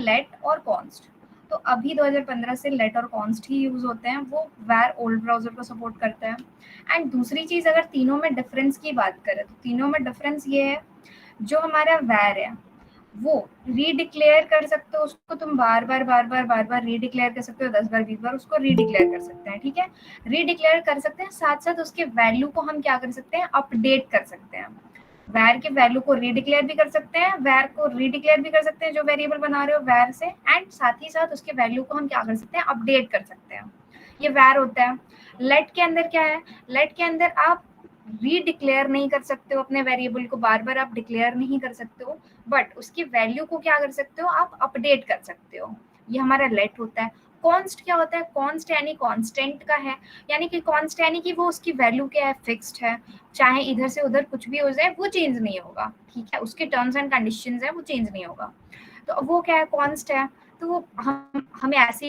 Late और const. तो अभी 2015 से लेट और कॉन्स्ट ही यूज होते हैं, वो वैर ओल्ड ब्राउजर को सपोर्ट करता है। एंड दूसरी चीज, अगर तीनों में डिफरेंस की बात करें तो तीनों में डिफरेंस ये है, जो हमारा वैर है वो रीडिक्लेयर कर सकते हो, उसको तुम बार बार रीडिक्लेयर कर सकते हो, 10 बार 20 बार उसको रीडिक्लेयर कर सकते हैं, ठीक है। रीडिक्लेयर कर सकते हैं, साथ साथ उसके वैल्यू को हम क्या कर सकते हैं, अपडेट कर सकते हैं। वैर के वैल्यू को रीडिक्लेयर भी कर सकते हैं, वैर को रीडिक्लेयर भी कर सकते हैं जो वेरिएबल बना रहे हो वैर से, एंड साथ ही साथ उसके वैल्यू को हम क्या कर सकते हैं, अपडेट कर सकते हैं। ये वैर होता है। लेट के अंदर क्या है, लेट के अंदर आप रीडिक्लेयर नहीं कर सकते हो, अपने वेरिएबल को बार बार आप डिक्लेयर नहीं कर सकते हो, बट उसकी वैल्यू को क्या कर सकते हो, आप अपडेट कर सकते हो। ये हमारा लेट होता है। कॉन्स्ट क्या होता है, कॉन्स्ट यानी कॉन्स्टेंट का है, यानी कि कॉन्स्ट यानी कि वो उसकी वैल्यू क्या है, फिक्स्ड है, चाहे इधर से उधर कुछ भी हो जाए वो चेंज नहीं होगा, ठीक है। उसके टर्म्स एंड कंडीशंस है वो चेंज नहीं होगा। तो वो क्या है, कॉन्स्ट है, तो वो हमें ऐसे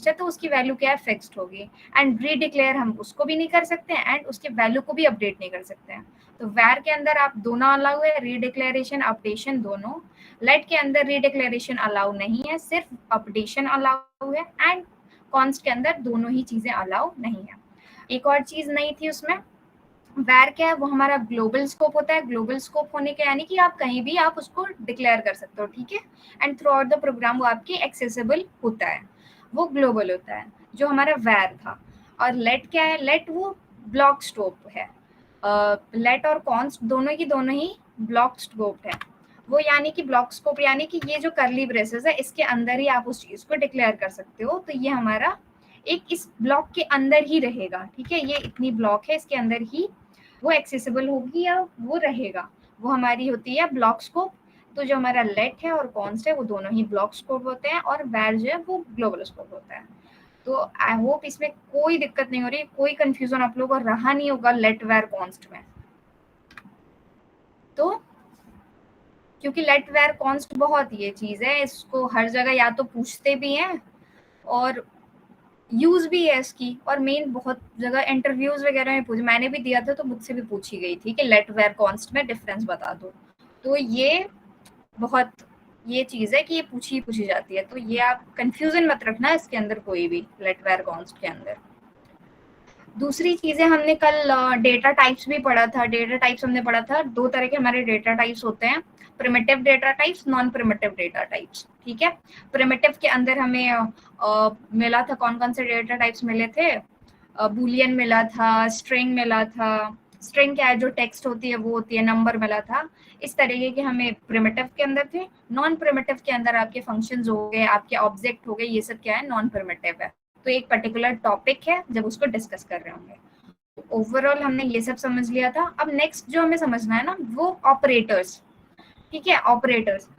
है तो उसकी वैल्यू क्या है, फिक्स्ड होगी। एंड रीडिक्लेयर हम उसको भी नहीं कर सकते हैं एंड उसके वैल्यू को भी अपडेट नहीं कर सकते हैं। तो वैर के अंदर आप दोनों अलाउ है, रीडिक्लेरेशन अपडेशन दोनों। लेट के अंदर रीडिक्लेरेशन अलाउ नहीं है, सिर्फ अपडेशन अलाउ है, एंड कॉन्स्ट के अंदर दोनों ही चीजें अलाउ नहीं है। एक और चीज नहीं थी उसमें, वैर क्या है, वो हमारा ग्लोबल स्कोप होता है। ग्लोबल स्कोप होने के यानी कि आप कहीं भी आप उसको डिक्लेयर कर सकते हो, ठीक है। And throughout the programme वो आपकी एक्सेसिबल होता है, वो ग्लोबल होता है जो हमारा वैर था। और लेट क्या है, लेट वो ब्लॉक स्कोप है। लेट और कॉन्स्ट दोनों की दोनों ही ब्लॉक स्कोप है। वो यानी कि ब्लॉक स्कोप यानी कि ये जो करली ब्रेसेस है इसके अंदर ही आप उस चीज को डिक्लेयर कर सकते हो। तो ये हमारा एक इस ब्लॉक के अंदर ही रहेगा, ठीक है। ये इतनी ब्लॉक है, इसके अंदर ही वो एक्सेसिबल होगी या वो रहेगा, वो हमारी होती है ब्लॉक स्कोप। तो जो हमारा लेट है और कॉन्स्ट है वो दोनों ही ब्लॉक स्कोप होते हैं, और वैर जो है वो ग्लोबल स्कोप होता है। तो आई होप इसमें कोई दिक्कत नहीं हो रही, कोई कंफ्यूजन आप लोगों को रहा नहीं होगा लेट वैर कॉन्स्ट में। तो क्योंकि लेट वैर कॉन्स्ट बहुत ये चीज है, इसको हर जगह या तो पूछते भी हैं और यूज भी है इसकी, और मेन बहुत जगह इंटरव्यूज वगैरह में पूछ, मैंने भी दिया था तो मुझसे भी पूछी गई थी कि लेट वेयर कॉन्स्ट में डिफरेंस बता दो। तो ये बहुत ये चीज है कि ये पूछी जाती है, तो ये आप कंफ्यूजन मत रखना इसके अंदर कोई भी, लेट वेयर कॉन्स्ट के अंदर। दूसरी चीजें हमने कल डेटा टाइप्स भी पढ़ा था। डेटा टाइप्स हमने पढ़ा था, दो तरह के हमारे डेटा टाइप्स होते हैं, primitive data types, non primitive data types, ठीक है। प्रिमिटिव के अंदर हमें मिला था, कौन कौन से डेटा टाइप्स मिले थे, बूलियन मिला था, स्ट्रिंग मिला था। स्ट्रिंग क्या है, जो टेक्स्ट होती है वो होती है, नंबर मिला था। इस तरीके के हमें प्रिमिटिव के अंदर थे। नॉन प्रिमिटिव के अंदर आपके फंक्शंस हो गए, आपके ऑब्जेक्ट हो गए, ये सब क्या है, नॉन प्रिमिटिव है। तो एक पर्टिकुलर टॉपिक है जब उसको डिस्कस कर रहे होंगे। ओवरऑल हमने ये सब समझ लिया था। अब नेक्स्ट जो हमें समझना है ना वो ऑपरेटर्स, ठीक है, ऑपरेटर्स।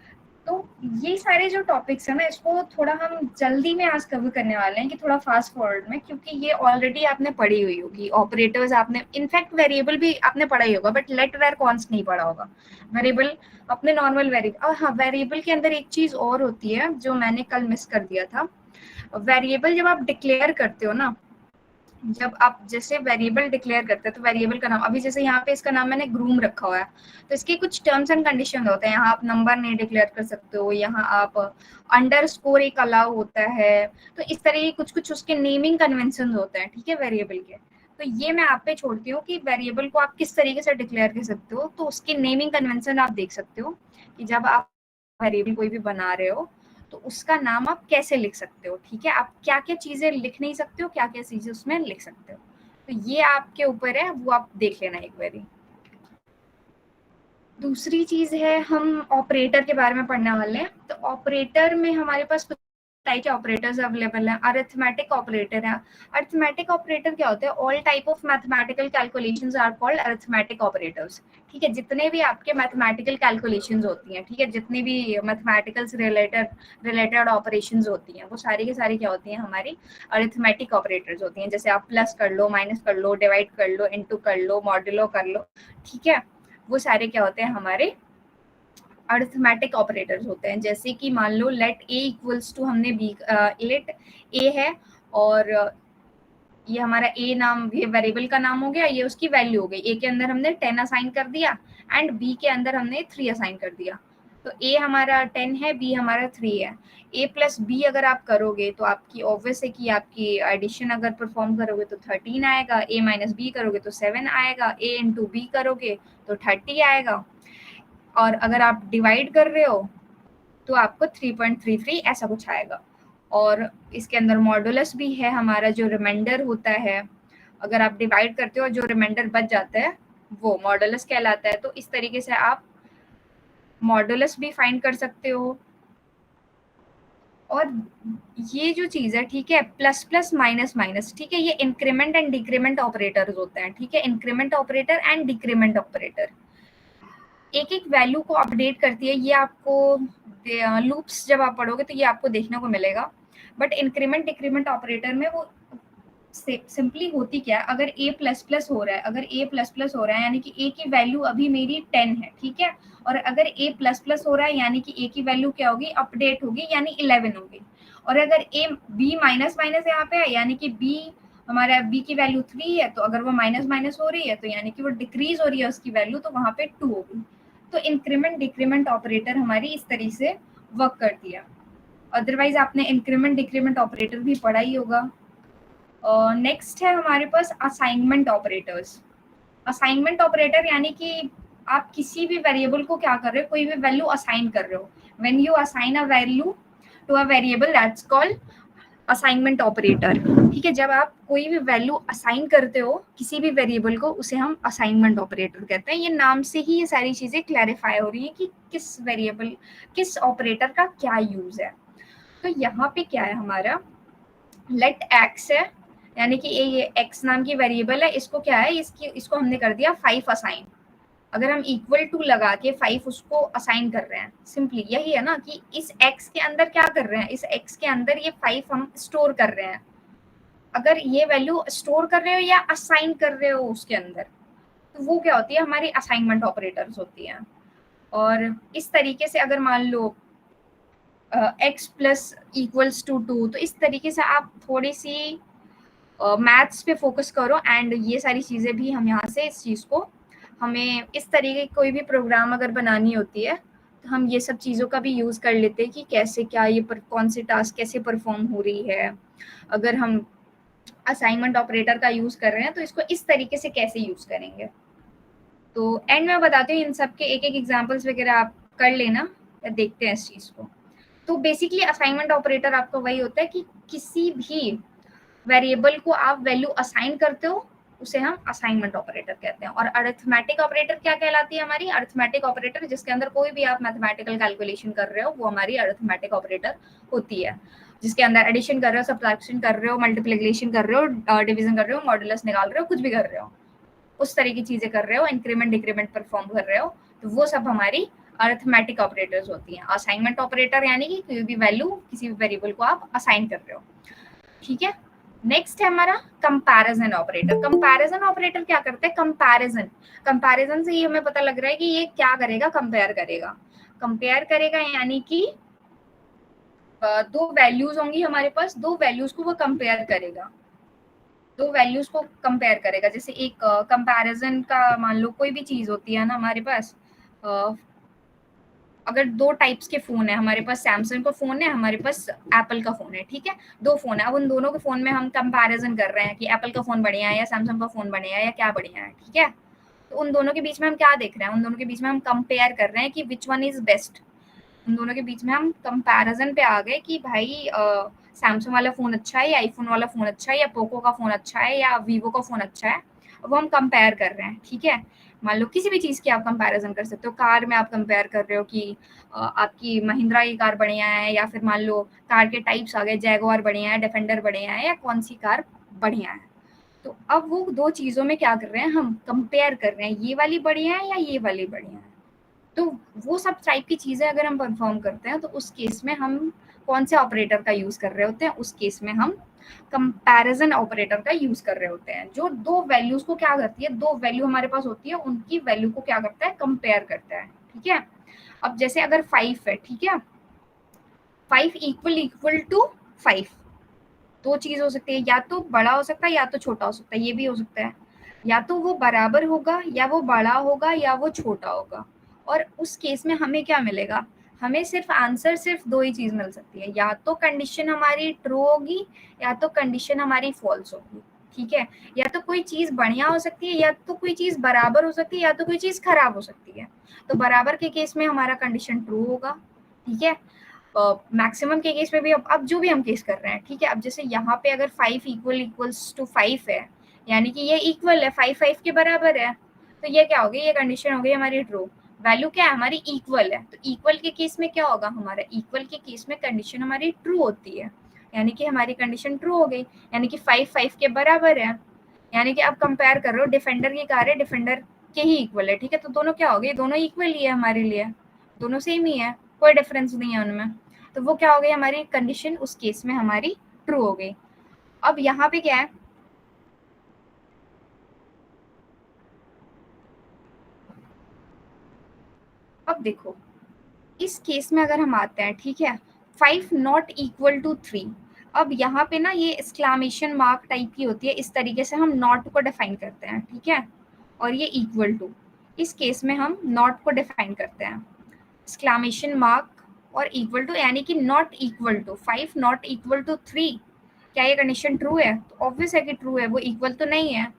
तो ये सारे जो टॉपिक्स है ना इसको थोड़ा हम जल्दी में आज कवर करने वाले हैं, कि थोड़ा फास्ट फॉरवर्ड में, क्योंकि ये ऑलरेडी आपने पढ़ी हुई होगी। ऑपरेटर्स आपने, इनफैक्ट वेरिएबल भी आपने पढ़ा ही होगा, बट लेट वेयर कॉन्स्ट नहीं पढ़ा होगा। वेरिएबल अपने नॉर्मल वेरिएबल, और हाँ वेरिएबल के अंदर एक चीज और होती है जो मैंने कल मिस कर दिया था। वेरिएबल जब आप डिक्लेयर करते हो ना, जब आप जैसे वेरिएबल डिक्लेयर करते हैं तो वेरिएबल का नाम, अभी जैसे यहाँ पे इसका नाम मैंने ग्रूम रखा हुआ है, तो इसके कुछ टर्म्स एंड कंडीशन होते हैं। यहाँ आप नंबर नहीं डिक्लेयर कर सकते हो, यहाँ आप अंडरस्कोर एक अलाउ होता है। तो इस तरह के कुछ कुछ उसके नेमिंग कन्वेंशन होते हैं, ठीक है, वेरिएबल के। तो ये मैं आप पे छोड़ती हूँ कि वेरिएबल को आप किस तरीके से डिक्लेयर कर सकते हो। तो उसके नेमिंग कन्वेंशन आप देख सकते हो कि जब आप वेरिएबल कोई भी बना रहे हो तो उसका नाम आप कैसे लिख सकते हो, ठीक है। आप क्या क्या चीजें लिख नहीं सकते हो, क्या क्या चीजें उसमें लिख सकते हो, तो ये आपके ऊपर है, वो आप देख लेना एक बारी। दूसरी चीज है, हम ऑपरेटर के बारे में पढ़ने वाले हैं। तो ऑपरेटर में हमारे पास कुछ टाइप के ऑपरेटर्स अवेलेबल हैं। अरिथमेटिक ऑपरेटर है। अरिथमेटिक ऑपरेटर क्या होते हैं, all type of mathematical calculations are called arithmetic operators, ठीक है। जितने भी आपके मैथमेटिकल कैलकुलेशंस होती हैं, ठीक है, जितनी भी मैथमेटिकल से रिलेटेड ऑपरेशंस होती हैं, वो सारी की सारी क्या होती हैं, हमारी अरिथमेटिक ऑपरेटर्स होती हैं। जैसे आप प्लस कर लो, माइनस कर लो, डिवाइड कर लो, इनटू कर लो, मॉड्यूलो कर लो, ठीक है। वो सारे क्या होते हैं, हमारे अरिथमेटिक ऑपरेटर्स होते हैं। जैसे कि मान लो लेट ए इक्वल्स टू, हमने बी, लेट ए है और ये हमारा ए नाम, ये वेरिएबल का नाम हो गया, ये उसकी वैल्यू हो गई। ए के अंदर हमने 10 असाइन कर दिया एंड बी के अंदर हमने 3 असाइन कर दिया। तो ए हमारा 10 है, बी हमारा 3 है। ए प्लस बी अगर आप करोगे तो आपकी ऑब्वियस है कि आपकी एडिशन अगर परफॉर्म करोगे तो 13 आएगा, ए माइनस बी करोगे तो 7 आएगा, ए इंटू बी करोगे तो 30 आएगा, और अगर आप डिवाइड कर रहे हो तो आपको 3.33 ऐसा कुछ आएगा। और इसके अंदर मॉडुलस भी है हमारा, जो रिमाइंडर होता है अगर आप डिवाइड करते हो जो रिमाइंडर बच जाता है वो मॉडुलस कहलाता है। तो इस तरीके से आप मॉडुलस भी फाइंड कर सकते हो। और ये जो चीज है, ठीक है, प्लस प्लस माइनस माइनस, ठीक है, ये इंक्रीमेंट एंड डिक्रीमेंट ऑपरेटर्स होते हैं, ठीक है, increment operator and decrement operator एक एक वैल्यू को अपडेट करती है। ये आपको लूप्स जब आप पढ़ोगे तो ये आपको देखने को मिलेगा। बट इंक्रीमेंट डिक्रीमेंट ऑपरेटर में वो सिंपली होती क्या है, अगर a प्लस प्लस हो रहा है, अगर a प्लस प्लस हो रहा है यानी कि a की वैल्यू अभी मेरी 10 है, ठीक है, और अगर a प्लस प्लस हो रहा है यानी कि a की वैल्यू क्या होगी, अपडेट होगी, यानी 11 होगी। और अगर a b माइनस माइनस यहाँ पे है यानी कि b हमारा b की वैल्यू 3 है, तो अगर वो माइनस माइनस हो रही है तो यानी कि वो डिक्रीज हो रही है उसकी वैल्यू, तो वहां पे 2 होगी। तो इंक्रीमेंट डिक्रीमेंट ऑपरेटर हमारी इस तरीके से वर्क करती है। अदरवाइज आपने इंक्रीमेंट डिक्रीमेंट ऑपरेटर भी पढ़ा ही होगा। नेक्स्ट है हमारे पास असाइनमेंट ऑपरेटर्स। असाइनमेंट ऑपरेटर यानी कि आप किसी भी वेरिएबल को क्या कर रहे हो, कोई भी वैल्यू असाइन कर रहे हो। When you assign a value to a variable that's called assignment operator, ठीक है। जब आप कोई भी वैल्यू असाइन करते हो किसी भी वेरिएबल को, उसे हम असाइनमेंट ऑपरेटर कहते हैं। ये नाम से ही ये सारी चीजें क्लैरिफाई हो रही है कि किस वेरिएबल, किस ऑपरेटर का क्या यूज है। तो यहाँ पे क्या है हमारा, लेट एक्स है, यानी कि ये एक्स नाम की वेरिएबल है, इसको क्या है, इसको हमने कर दिया 5 असाइन। अगर हम इक्वल टू लगा के 5 उसको असाइन कर रहे हैं, सिंपली यही है ना कि इस एक्स के अंदर क्या कर रहे हैं, इस एक्स के अंदर ये 5 हम स्टोर कर रहे हैं। अगर ये वैल्यू स्टोर कर रहे हो या असाइन कर रहे हो उसके अंदर, तो वो क्या होती है, हमारी असाइनमेंट ऑपरेटर्स होती हैं। और इस तरीके से अगर मान लो एक्स प्लस इक्वल्स टू 2, तो इस तरीके से आप थोड़ी सी मैथ्स पे फोकस करो। एंड ये सारी चीज़ें भी हम यहाँ से इस चीज़ को, हमें इस तरीके की कोई भी प्रोग्राम अगर बनानी होती है तो हम ये सब चीज़ों का भी यूज़ कर लेते हैं कि कैसे क्या ये कौन सी टास्क कैसे परफॉर्म हो रही है। अगर हम असाइनमेंट ऑपरेटर का यूज़ कर रहे हैं तो इसको इस तरीके से कैसे यूज़ करेंगे। तो एंड में बताती हूँ इन सब के एक एक एग्जाम्पल्स वगैरह आप कर लेना या देखते हैं इस चीज़ को। तो बेसिकली असाइनमेंट ऑपरेटर आपका वही होता है कि किसी भी वेरिएबल को आप वैल्यू असाइन करते हो, उसे हम असाइनमेंट ऑपरेटर कहते हैं। और अरिथमेटिक ऑपरेटर क्या कहलाती है हमारी, अरिथमेटिक ऑपरेटर जिसके अंदर कोई भी आप मैथमेटिकल कैलकुलेशन कर रहे हो वो हमारी अरिथमेटिक ऑपरेटर होती है। जिसके अंदर एडिशन कर रहे हो, सब्ट्रैक्शन कर रहे हो, मल्टीप्लिकेशन कर रहे हो, डिवीजन कर रहे हो, मॉडुलस निकाल रहे हो, कुछ भी कर रहे हो, उस तरह की चीजें कर रहे हो, इंक्रीमेंट डिक्रीमेंट परफॉर्म कर रहे हो, तो वो सब हमारी अरिथमेटिक ऑपरेटर्स होती हैं। असाइनमेंट ऑपरेटर यानी कि कोई भी वैल्यू किसी भी वेरिएबल को आप असाइन कर रहे हो, ठीक है। नेक्स्ट है हमारा कंपैरिजन ऑपरेटर। कंपैरिजन ऑपरेटर क्या करता है, कंपैरिजन, कंपैरिजन से ही हमें पता लग रहा है कि ये क्या करेगा, कंपेयर करेगा। कंपेयर करेगा यानी कि दो वैल्यूज होंगी हमारे पास, दो वैल्यूज को वो कंपेयर करेगा, दो वैल्यूज को कंपेयर करेगा। जैसे एक कंपैरिजन का मान लो कोई भी चीज होती है ना हमारे पास, अगर दो टाइप्स के फोन है हमारे पास, सैमसंग का फोन है, हमारे पास एप्पल का फोन है, ठीक है, दो फोन है। अब उन दोनों के फोन में हम कंपैरिजन कर रहे हैं कि एप्पल का फोन बढ़िया है या सैमसंग का फोन बढ़िया है या क्या बढ़िया है, ठीक है। तो उन दोनों के बीच में हम क्या देख रहे हैं, उन दोनों के बीच में हम कंपेयर कर रहे हैं कि विच वन इज बेस्ट। उन दोनों के बीच में हम कंपैरिजन पे आ गए कि भाई सैमसंग वाला फोन अच्छा है या आईफोन वाला फोन अच्छा है या पोको का फोन अच्छा है या वीवो का फोन अच्छा है, वो हम कंपेयर कर रहे हैं, ठीक है। मान लो किसी भी चीज की आप कंपैरिजन कर सकते हो, कार में आप कंपेयर कर रहे हो कि आपकी महिंद्रा की कार बढ़िया है, या फिर मान लो कार के टाइप्स आ गए, जैगुआर बढ़िया है, डिफेंडर बढ़िया है, या कौन सी कार बढ़िया है। तो अब वो दो चीजों में क्या कर रहे हैं, हम कंपेयर कर रहे हैं, ये वाली बढ़िया है या ये वाली बढ़िया है। तो वो सब टाइप की चीजें अगर हम परफॉर्म करते हैं तो उस केस में हम कौन से ऑपरेटर का यूज कर रहे होते हैं, उस केस में हम कंपैरिजन ऑपरेटर का यूज कर रहे होते हैं, जो दो वैल्यूज को क्या करती है, दो वैल्यू हमारे पास होती है, उनकी वैल्यू को क्या करता है, कंपेयर करता है, ठीक है। अब जैसे अगर 5 है, ठीक है, 5 इक्वल टू 5, दो चीज हो सकती है, या तो बड़ा हो सकता है या तो छोटा हो सकता है, ये भी हो सकता है, या तो वो बराबर होगा या वो बड़ा होगा या वो छोटा होगा। और उस केस में हमें क्या मिलेगा, हमें सिर्फ आंसर सिर्फ दो ही चीज मिल सकती है, या तो कंडीशन हमारी ट्रू होगी या तो कंडीशन हमारी फॉल्स होगी, ठीक है। या तो कोई चीज बढ़िया हो सकती है, या तो कोई चीज बराबर हो सकती है, या तो कोई चीज खराब हो सकती है। तो बराबर के केस में हमारा कंडीशन ट्रू होगा, ठीक है। मैक्सिमम के केस में भी अब जो भी हम केस कर रहे हैं, ठीक है। अब जैसे यहाँ पे अगर 5 इक्वल्स टू 5 है, यानी कि ये इक्वल है, 5 5 के बराबर है, तो ये क्या हो गई, ये कंडीशन हो गई हमारी ट्रू। वैल्यू क्या है हमारी, इक्वल है, तो इक्वल के केस में क्या होगा हमारा, इक्वल के केस में कंडीशन हमारी ट्रू होती है, यानी कि हमारी कंडीशन ट्रू हो गई, यानी कि 5 5 के बराबर है। यानी कि आप कंपेयर कर रहे हो डिफेंडर की कार है, डिफेंडर के ही इक्वल है, ठीक है। तो दोनों क्या हो गए, दोनों इक्वल ही है हमारे लिए, दोनों सेम ही है, कोई डिफरेंस नहीं है उनमें। तो वो क्या हो गई हमारी कंडीशन, उस केस में हमारी ट्रू हो गई। अब यहाँ पे क्या है, अब देखो इस केस में अगर हम आते हैं, ठीक है, 5 नॉट इक्वल टू 3। अब यहाँ पे ना ये एक्सक्लामेशन मार्क टाइप की होती है, इस तरीके से हम नॉट को डिफाइन करते हैं, ठीक है। और ये इक्वल टू, इस केस में हम नॉट को डिफाइन करते हैं एक्सक्लामेशन मार्क और इक्वल टू, यानी कि not equal to 5 not equal to 3। क्या ये कंडीशन ट्रू है, तो ऑब्वियस है कि ट्रू है, वो इक्वल तो नहीं है,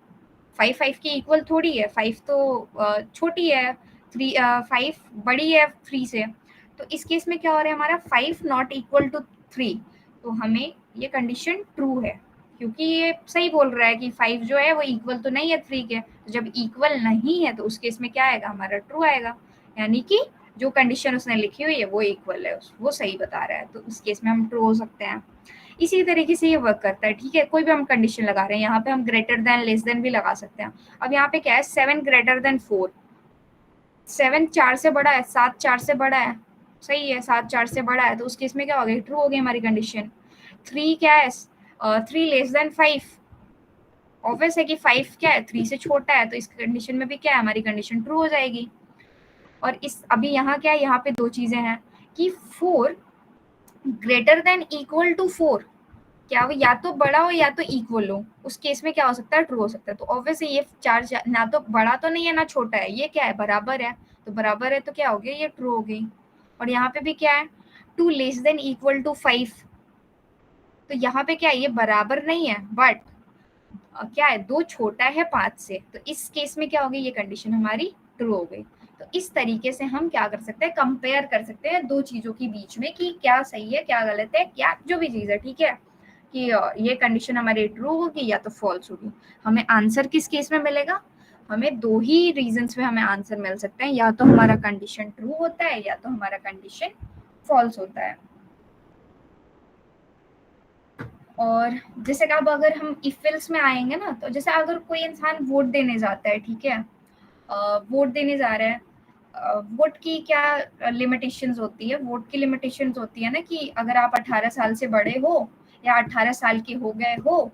5 5 की इक्वल थोड़ी है, 5 तो छोटी है, 3 5 बड़ी है 3 से। तो इस केस में क्या हो रहा है हमारा, 5 नॉट इक्वल टू 3, तो हमें ये कंडीशन ट्रू है, क्योंकि ये सही बोल रहा है कि 5 जो है वो इक्वल तो नहीं है 3 के। तो जब इक्वल नहीं है तो उस केस में क्या आएगा, हमारा ट्रू आएगा, यानी कि जो कंडीशन उसने लिखी हुई है वो इक्वल है, वो सही बता रहा है, तो उस केस में हम ट्रू हो सकते हैं। इसी तरीके से ये वर्क करता है, ठीक है। कोई भी हम कंडीशन लगा रहे हैं, यहाँ पे हम ग्रेटर देन लेस देन भी लगा सकते हैं। अब यहाँ पे क्या है, 7 ग्रेटर देन 4, 7 4 से बड़ा है, 7 4 से बड़ा है, सही है, 7 4 से बड़ा है, तो उस केस में क्या हो गई, ट्रू हो गई हमारी कंडीशन। 3 क्या है, 3 लेस देन 5, ऑब्वियस है कि 5 क्या है, 3 से छोटा है, तो इस कंडीशन में भी क्या है, हमारी कंडीशन ट्रू हो जाएगी। और इस अभी यहाँ क्या है, यहाँ पे दो चीजें हैं कि 4 ग्रेटर देन इक्वल टू 4, क्या वो या तो बड़ा हो या तो इक्वल हो, उस केस में क्या हो सकता है, ट्रू हो सकता है। तो ऑब्वियसली ये चार ना तो बड़ा तो नहीं है ना छोटा है, ये क्या है, बराबर है, तो बराबर है तो क्या हो गया, ये ट्रू हो गई। और यहाँ पे भी क्या है, 2 लेस देन इक्वल टू 5, तो यहाँ पे क्या है, ये बराबर नहीं है, बट क्या है, 2 छोटा है 5 से, तो इस केस में क्या हो गई, ये कंडीशन हमारी ट्रू हो गई। तो इस तरीके से हम क्या कर सकते हैं, कंपेयर कर सकते हैं दो चीजों के बीच में कि क्या सही है क्या गलत है, क्या जो भी चीज है, ठीक है, कि ये कंडीशन हमारी ट्रू होगी या तो फॉल्स होगी। हमें आंसर किस केस में मिलेगा, हमें दो ही रीजंस में हमें आंसर मिल सकते हैं, या तो हमारा कंडीशन ट्रू होता है या तो हमारा कंडीशन फॉल्स होता है। और जैसे कि अब अगर हम इफिल्स में आएंगे ना, तो जैसे अगर कोई इंसान वोट देने जाता है, ठीक है, वोट देने जा रहा है, वोट की क्या लिमिटेशंस होती है, वोट की लिमिटेशंस होती है ना कि अगर आप 18 साल से बड़े हो या 18 साल के हो गए हो,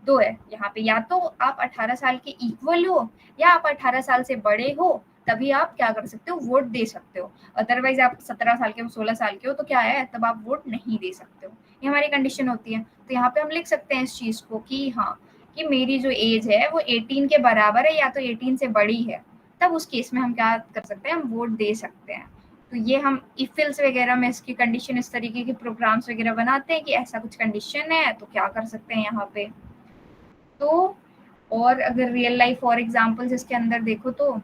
दो है यहाँ पे, या तो आप 18 साल के इक्वल हो या आप 18 साल से बड़े हो, तभी आप क्या कर सकते हो, वोट दे सकते हो। अदरवाइज आप 17 साल के हो, 16 साल के हो, तो क्या है, तब आप वोट नहीं दे सकते हो, ये हमारी कंडीशन होती है। तो यहाँ पे हम लिख सकते हैं इस चीज को कि हाँ, कि मेरी जो एज है वो 18 के बराबर है या तो 18 से बड़ी है, तब उस केस में हम क्या कर सकते हैं, हम वोट दे सकते हैं। तो ये हम इफिल्स वगैरह में इसकी कंडीशन, इस तरीके के प्रोग्राम्स वगैरह बनाते हैं कि ऐसा कुछ कंडीशन है तो क्या कर सकते हैं यहाँ पे। तो और अगर रियल लाइफ और एग्जांपल्स इसके अंदर देखो, तो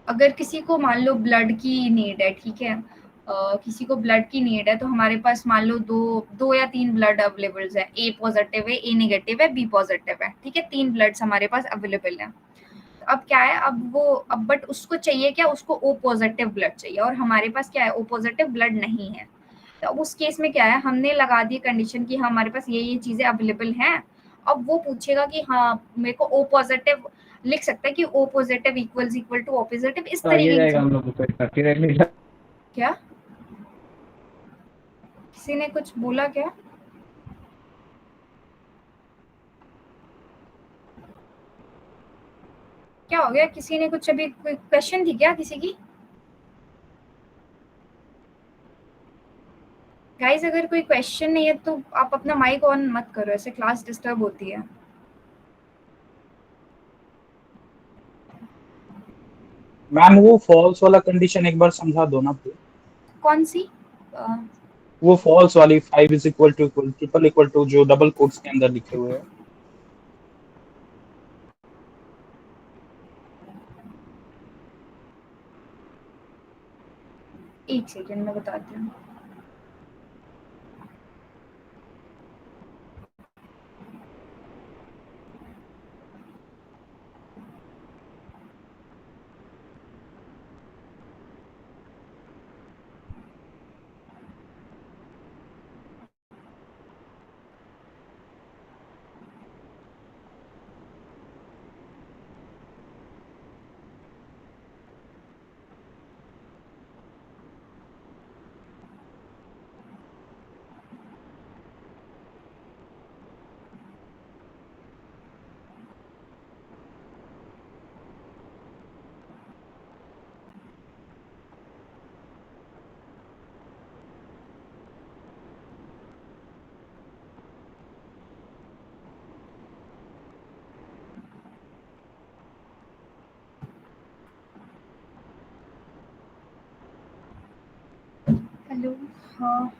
अगर किसी को मान लो ब्लड की नीड है, ठीक है, किसी को ब्लड की नीड है, तो हमारे पास मान लो दो या तीन ब्लड अवेलेबल है, ए पॉजिटिव है, ए नेगेटिव है, बी पॉजिटिव है, ठीक है, तीन ब्लड्स हमारे पास अवेलेबल है। अब क्या है, अब बट उसको चाहिए क्या, उसको ओ पॉजिटिव ब्लड चाहिए, और हमारे पास क्या है, ओ पॉजिटिव ब्लड नहीं है। तो उस केस में क्या है, हमने लगा दी कंडीशन कि हाँ, हमारे पास ये चीजें अवेलेबल हैं। अब वो पूछेगा कि हाँ, मेरे को ओ पॉजिटिव लिख सकता है कि O positive equals equal to O positive, इस तो आइए तरीके की जाएगा चीज। हम लोग को करती रहेंगे। क्या, किसी ने कुछ बोला क्या, क्या हो गया, किसी ने कुछ, अभी कोई क्वेश्चन थी क्या किसी की। गाइस अगर कोई क्वेश्चन नहीं है तो आप अपना माइक ऑन मत करो, ऐसे क्लास डिस्टर्ब होती है। मैम वो फॉल्स वाला कंडीशन एक बार समझा दो ना प्लीज। कौन सी? वो फॉल्स वाली 5 is equal to triple equal to जो डबल कोट्स के अंदर लिखे हुए हैं। एक सेकेंड में बताती हूँ। हेलो। हाँ,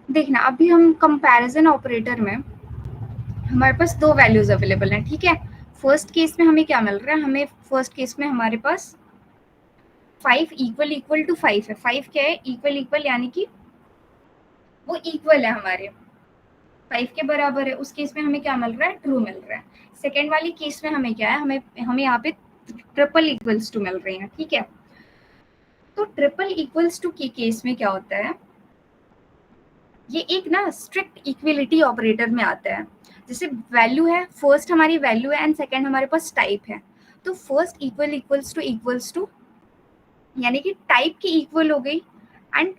देखना अभी हम कंपैरिजन ऑपरेटर में हमारे पास दो वैल्यूज अवेलेबल हैं, ठीक है। फर्स्ट केस में हमें क्या मिल रहा है, हमें फर्स्ट केस में हमारे पास 5 इक्वल इक्वल टू 5 है। 5 क्या है? इक्वल इक्वल, यानी कि वो इक्वल है हमारे 5 के बराबर है। उस केस में हमें क्या मिल रहा है? ट्रू मिल रहा है। सेकेंड वाली केस में हमें क्या है, हमें हमें यहाँ पे ट्रिपल इक्वल्स टू मिल रही है, ठीक है। तो ट्रिपल इक्वल्स टू के केस में क्या होता है, ये एक ना स्ट्रिक्ट इक्वलिटी ऑपरेटर में आता है। जैसे वैल्यू है, फर्स्ट हमारी वैल्यू है एंड सेकेंड हमारे पास टाइप है। तो फर्स्ट इक्वल्स टू यानी कि टाइप की इक्वल हो गई, एंड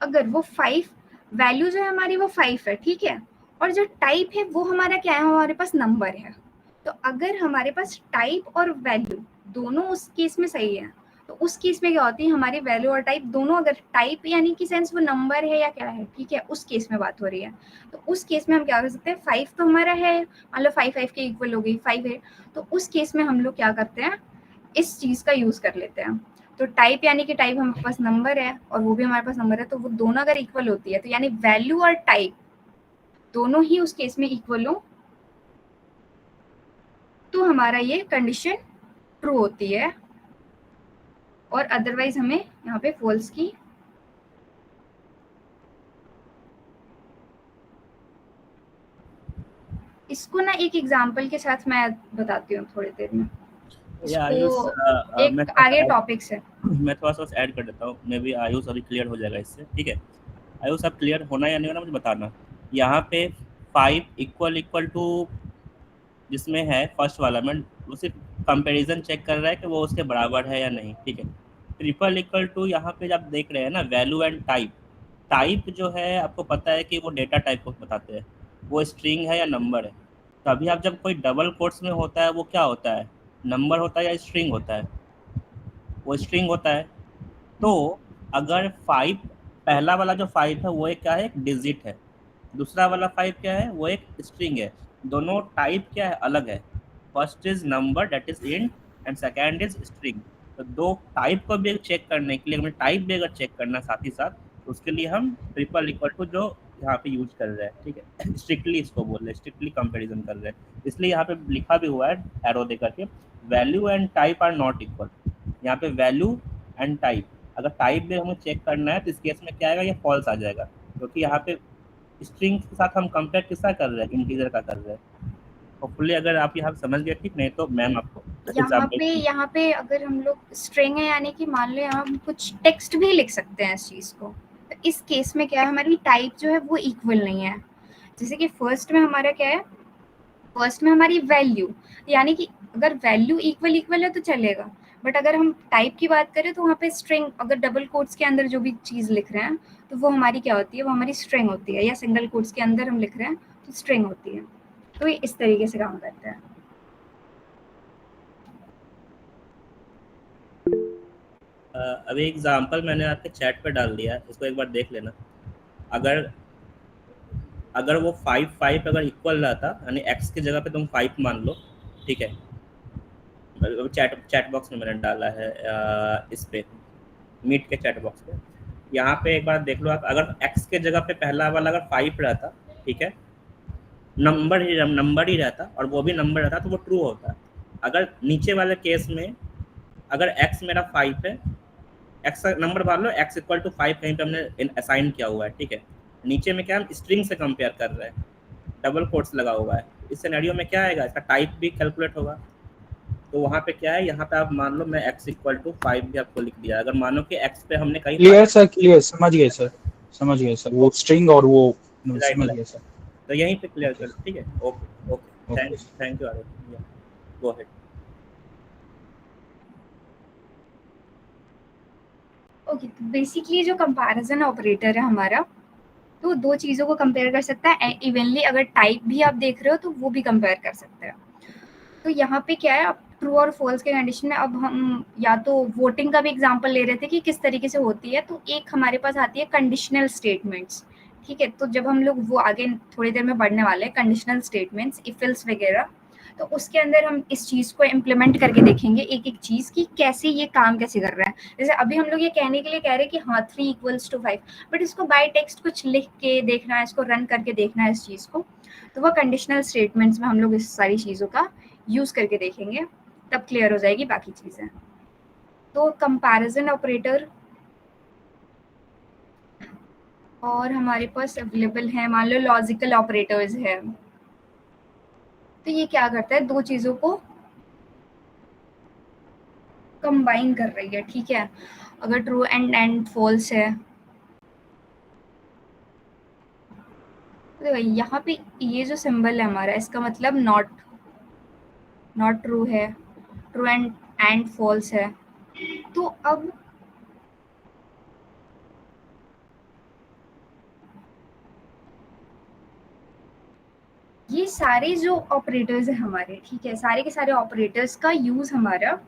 अगर वो 5 वैल्यू जो है हमारी वो 5 है, ठीक है, और जो टाइप है वो हमारा क्या है, हमारे पास नंबर है। तो अगर हमारे पास टाइप और वैल्यू दोनों उस केस में सही है, तो उस केस में क्या होती है, हमारी वैल्यू और टाइप दोनों, अगर टाइप यानी कि सेंस वो नंबर है या क्या है, ठीक है, उस केस में बात हो रही है। तो उस केस में हम क्या कर सकते हैं, 5 तो हमारा है, मान लो 5 के इक्वल हो गई, 5 है, तो उस केस में हम लोग क्या करते हैं, इस चीज का यूज कर लेते हैं। तो टाइप यानी कि टाइप हमारे पास नंबर है और वो भी हमारे पास नंबर है, तो वो दोनों अगर इक्वल होती है, तो यानी वैल्यू और टाइप दोनों ही उस केस में इक्वल हो, तो हमारा ये कंडीशन ट्रू होती है, और अदरवाइज हमें यहाँ पे फॉल्स की इसको ना एक एग्जांपल के साथ मैं बताती हूँ थोड़ी देर में। या इसको आयुष, मैं एक थोड़ा आगे सा टॉपिक्स है। मैं थोड़ा सा ऐड कर देता हूँ, मे बी आयुष अभी क्लियर हो जाएगा इससे, ठीक है। आयुष आप क्लियर होना या नहीं होना मुझे बताना। यहाँ पे 5 इक्वल इक्वल टू जिसमें है फर्स्ट वाला में, वो सिर्फ कंपैरिजन चेक कर रहा है कि वो उसके बराबर है या नहीं, ठीक है। ट्रिपल इक्वल टू यहाँ पे जब देख रहे हैं ना, वैल्यू एंड टाइप, टाइप जो है आपको पता है कि वो डेटा टाइप को बताते हैं, वो स्ट्रिंग है या नंबर है। तो अभी आप जब कोई डबल कोट्स में होता है वो क्या होता है, नंबर होता है या स्ट्रिंग होता है, वो स्ट्रिंग होता है। तो अगर 5, पहला वाला जो 5 है वो एक क्या है, एक डिजिट है। दूसरा वाला 5 क्या है, वो एक स्ट्रिंग है। दोनों टाइप क्या है, अलग है। First is number that is int and second is string. तो दो टाइप को भी चेक करने के लिए, हमें टाइप भी अगर चेक करना साथ ही साथ, तो उसके लिए हम ट्रिपल इक्वल टू जो यहाँ पे यूज कर रहे हैं, ठीक है, स्ट्रिक्टली इसको बोल रहे हैं, स्ट्रिक्टली कंपेरिजन कर रहे हैं, इसलिए यहाँ पे लिखा भी हुआ है एरो दे करके, value and type are not equal. यहाँ पे वैल्यू एंड टाइप, अगर टाइप भी हमें चेक करना है तो इस केस में क्या आएगा, ये फॉल्स आ जाएगा, क्योंकि यहाँ पे स्ट्रिंग के साथ हम कंपेयर किसका कर रहे हैं, इंटीजर का कर रहे हैं। होपफुली अगर आप यहाँ समझ गए, ठीक, नहीं तो मैम आपको एग्जाम्पल। यहाँ पे अगर हम लोग स्ट्रिंग है यानी कि मान लो यहाँ हम कुछ टेक्स्ट भी लिख सकते हैं इस चीज को, तो इस केस में क्या है, हमारी टाइप जो है वो इक्वल नहीं है। जैसे कि फर्स्ट में हमारा क्या है, फर्स्ट में हमारी वैल्यू, यानी कि अगर वैल्यू इक्वल इक्वल है तो चलेगा, बट अगर हम टाइप की बात करें तो वहाँ पे स्ट्रिंग, अगर डबल कोट्स के अंदर जो भी चीज लिख रहे हैं तो वो हमारी क्या होती है, वो हमारी स्ट्रिंग होती है, या सिंगल कोट्स के अंदर हम लिख रहे हैं तो स्ट्रिंग होती है। तो ये इस तरीके से काम करता है। अभी एग्जाम्पल मैंने आपके चैट पे डाल दिया है, इसको एक बार देख लेना। अगर अगर वो 5 अगर इक्वल रहता, यानी x की जगह पे तुम 5 मान लो, ठीक है, चैट बॉक्स में मैंने डाला है इस पे मीट के चैट बॉक्स पे, यहाँ पे एक बार देख लो आप, अगर x के जगह पे पहला वाला अगर 5 रहता, ठीक है, नंबर ही रहता और वो भी नंबर रहता तो वो ट्रू होता। अगर नीचे वाले केस में अगर x मेरा 5 है, x का नंबर मान लो x इक्वल टू 5 कहीं पे हमने असाइन किया हुआ है, ठीक है, नीचे में क्या हम स्ट्रिंग से कंपेयर कर रहे हैं, डबल कोट्स लगा हुआ है, इस सिनेरियो में क्या आएगा, इसका टाइप भी कैलकुलेट होगा। तो वहाँ पे क्या है, यहाँ पे आप मान लो मैं x इक्वल टू 5 भी आपको लिख दिया, अगर मानो कि x पे हमने कहीं क्लियर सर, क्लियर, समझ गए सर, वो स्ट्रिंग और वो राइट समझ राइट, गए सर। तो यहीं पे क्लियर ओके कर, ठीक है, okay okay, okay thank you Aarohi, go ahead. Okay, तो बेसिकली जो कंपैरिजन ऑपरेटर है हमारा, तो दो चीज़ों को कंपेयर कर सकता है इवनली। अगर टाइप भी आप देख रहे हो तो वो भी कंपेयर कर सकता है। तो यहाँ पे क्या है, अब ट्रू और फॉल्स के कंडीशन में अब हम या तो वोटिंग का भी एग्जांपल ले रहे थे कि किस तरीके से होती है। तो एक हमारे पास आती है कंडीशनल स्टेटमेंट्स, ठीक है। तो जब हम लोग वो आगे थोड़ी देर में पढ़ने वाले हैं कंडीशनल स्टेटमेंट्स, इफ एल्स वगैरह, तो उसके अंदर हम इस चीज़ को इम्प्लीमेंट करके देखेंगे एक एक चीज़ की कैसे ये काम कैसे कर रहा है। जैसे अभी हम लोग ये कहने के लिए कह रहे हैं कि हाँ 3 इक्वल्स टू 5, बट इसको बाय टेक्स्ट कुछ लिख के देखना है, इसको रन करके देखना है इस चीज़ को, तो वह कंडीशनल स्टेटमेंट्स में हम लोग इस सारी चीज़ों का यूज़ करके देखेंगे, तब क्लियर हो जाएगी बाकी चीज़ें। तो कंपैरिजन ऑपरेटर और हमारे पास अवेलेबल है, मान लो लॉजिकल ऑपरेटर्स है। तो ये क्या करता है, दो चीज़ों को कंबाइन कर रही है, ठीक है। अगर ट्रू एंड फॉल्स है तो यहाँ पे ये जो सिंबल है हमारा, इसका मतलब नॉट ट्रू है, ट्रू एंड फॉल्स है। तो अब ये सारे जो ऑपरेटर्स हैं हमारे, ठीक है, सारे के सारे ऑपरेटर्स का यूज़ हमारा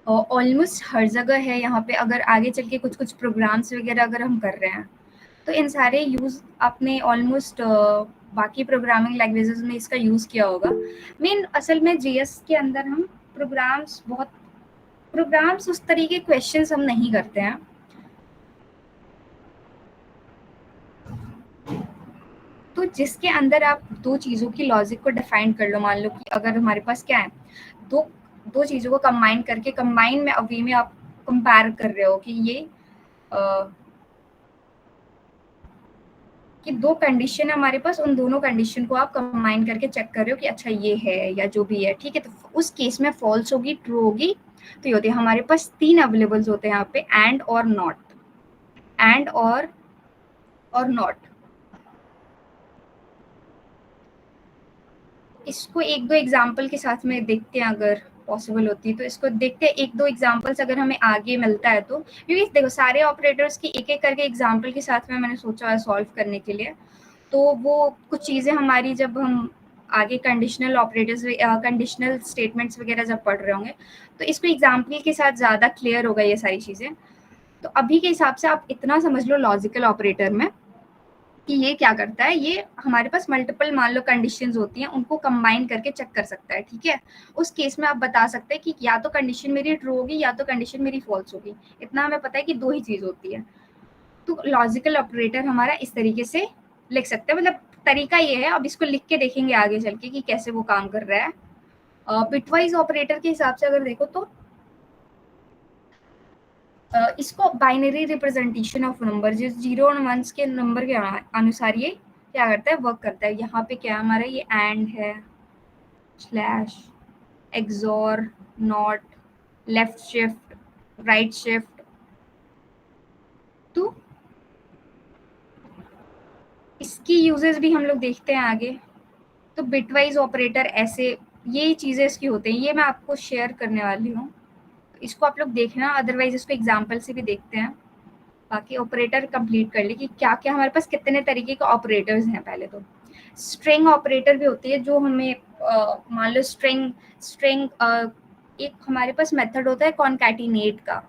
ऑलमोस्ट हर जगह है यहाँ पे। अगर आगे चल के कुछ कुछ प्रोग्राम्स वगैरह अगर हम कर रहे हैं तो इन सारे यूज़ आपने ऑलमोस्ट बाकी प्रोग्रामिंग लैंग्वेजेस में इसका यूज़ किया होगा। मेन असल में जीएस के अंदर हम प्रोग्राम्स उस तरीके क्वेश्चंस हम नहीं करते हैं। तो जिसके अंदर आप दो चीज़ों की लॉजिक को डिफाइन कर लो, मान लो कि अगर हमारे पास क्या है, दो दो चीज़ों को कंबाइन में अभी में आप कंपेयर कर रहे हो कि ये कि दो कंडीशन है हमारे पास, उन दोनों कंडीशन को आप कंबाइन करके चेक कर रहे हो कि अच्छा ये है या जो भी है, ठीक है। तो उस केस में फॉल्स होगी, ट्रू होगी। तो ये होती है हमारे पास 3 अवेलेबल्स होते हैं यहाँ पे, एंड और नॉट, एंड और नॉट। इसको एक दो एग्जाम्पल के साथ में देखते हैं अगर पॉसिबल होती है तो। इसको देखते हैं एक दो एग्जाम्पल्स अगर हमें आगे मिलता है तो, क्योंकि देखो सारे ऑपरेटर्स की एक एक करके एग्जाम्पल के साथ में मैंने सोचा है सॉल्व करने के लिए। तो वो कुछ चीज़ें हमारी जब हम आगे कंडीशनल ऑपरेटर्स कंडीशनल स्टेटमेंट्स वगैरह जब पढ़ रहे होंगे तो इसको एग्जाम्पल के साथ ज़्यादा क्लियर होगा ये सारी चीज़ें। तो अभी के हिसाब से आप इतना समझ लो लॉजिकल ऑपरेटर में कि ये क्या करता है, ये हमारे पास मल्टीपल मान लो कंडीशंस होती हैं, उनको कंबाइन करके चेक कर सकता है, ठीक है। उस केस में आप बता सकते हैं कि या तो कंडीशन मेरी ट्रू होगी या तो कंडीशन मेरी फॉल्स होगी। इतना हमें पता है कि दो ही चीज़ होती है। तो लॉजिकल ऑपरेटर हमारा इस तरीके से लिख सकते हैं, मतलब तरीका ये है। अब इसको लिख के देखेंगे आगे चल के कि कैसे वो काम कर रहा है। बिटवाइज ऑपरेटर के हिसाब से अगर देखो तो इसको बाइनरी रिप्रेजेंटेशन ऑफ नंबर, जिस 0 और 1 के नंबर के अनुसार ये क्या करता है, वर्क करता है। यहाँ पे क्या हमारा ये एंड है, slash, XOR, not, left shift, right shift. तो इसकी यूजेस भी हम लोग देखते हैं आगे। तो बिटवाइज ऑपरेटर ऐसे ये चीज़ें इसकी होते हैं, ये मैं आपको शेयर करने वाली हूँ। इसको आप लोग देखना, अदरवाइज इसको एग्जाम्पल से भी देखते हैं। बाकी ऑपरेटर कंप्लीट कर ली कि क्या क्या हमारे पास कितने तरीके के ऑपरेटर्स हैं। पहले तो स्ट्रिंग ऑपरेटर भी होती है जो हमें मान लो स्ट्रिंग एक हमारे पास मेथड होता है कॉन्कैटिनेट का।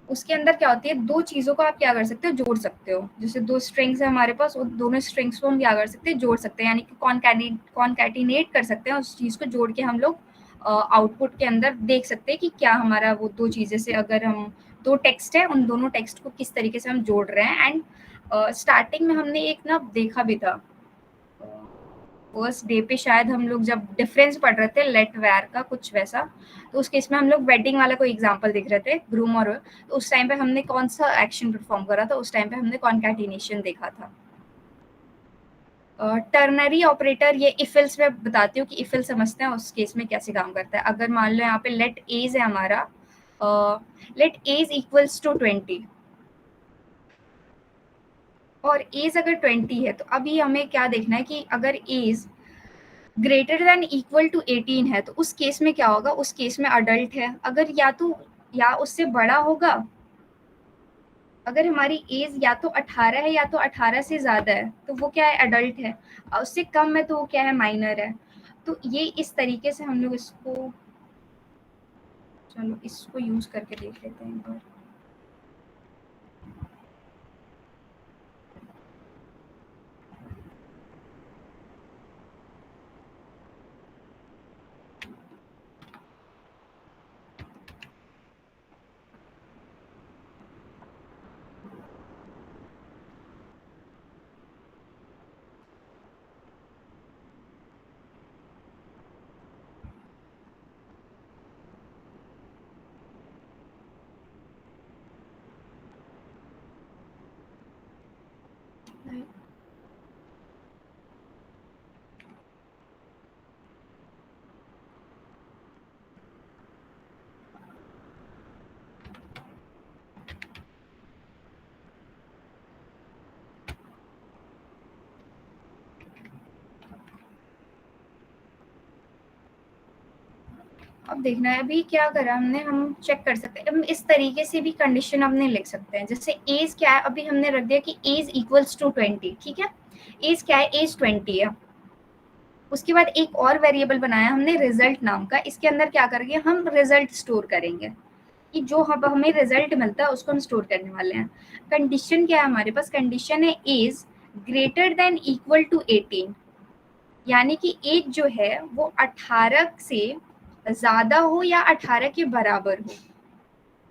उसके अंदर क्या होती है, दो चीजों को आप क्या कर सकते हो, जोड़ सकते हो। जैसे दो स्ट्रिंग्स है हमारे पास, उन दोनों स्ट्रिंग्स को हम क्या कर सकते हैं, जोड़ सकते हैं, यानी कि कॉनकैटिनेट कर सकते हैं। उस चीज को जोड़ के हम लोग आउटपुट के अंदर देख सकते हैं कि क्या हमारा वो दो चीजें से, अगर हम दो टेक्स्ट है, उन दोनों टेक्स्ट को किस तरीके से हम जोड़ रहे हैं। एंड स्टार्टिंग में हमने एक ना देखा भी था, फर्स्ट डे पे शायद हम लोग जब डिफरेंस पढ़ रहे थे लेट वेयर का, कुछ वैसा। तो उस केस में हम लोग वेडिंग वाला कोई एग्जांपल देख रहे थे, ग्रूम और। तो उस टाइम पे हमने कौन सा एक्शन परफॉर्म करा था, उस टाइम पे हमने कॉन्कैटिनेशन देखा था। टर्नरी ऑपरेटर ये इफिल्स में बताती हूँ कि इफिल समझते हैं उस केस में कैसे काम करता है। अगर मान लो यहाँ पे लेट एज है हमारा, लेट एज इक्वल्स टू 20, और एज अगर 20 है, तो अभी हमें क्या देखना है कि अगर age greater than equal to 18 है, तो उस केस में क्या होगा, उस केस में अडल्ट है। अगर या तो या उससे बड़ा होगा, अगर हमारी एज या तो 18 है या तो 18 से ज्यादा है, तो वो क्या है, अडल्ट है। और उससे कम है तो वो क्या है, माइनर है। तो ये इस तरीके से हम लोग इसको, चलो इसको यूज करके देख लेते हैं एक बार। अब देखना है अभी क्या करा हमने, हम चेक कर सकते हैं। हम इस तरीके से भी कंडीशन अपने लिख सकते हैं। जैसे एज क्या है, अभी हमने रख दिया कि एज इक्वल्स टू 20, ठीक है। एज क्या है, एज 20 है। उसके बाद एक और वेरिएबल बनाया हमने रिजल्ट नाम का, इसके अंदर क्या करेंगे, हम रिजल्ट स्टोर करेंगे, कि जो हमें रिजल्ट मिलता है उसको हम स्टोर करने वाले हैं। कंडीशन क्या है हमारे पास, कंडीशन है age greater than equal to 18, यानी कि एज जो है वो 18 से ज्यादा हो या 18 के बराबर हो।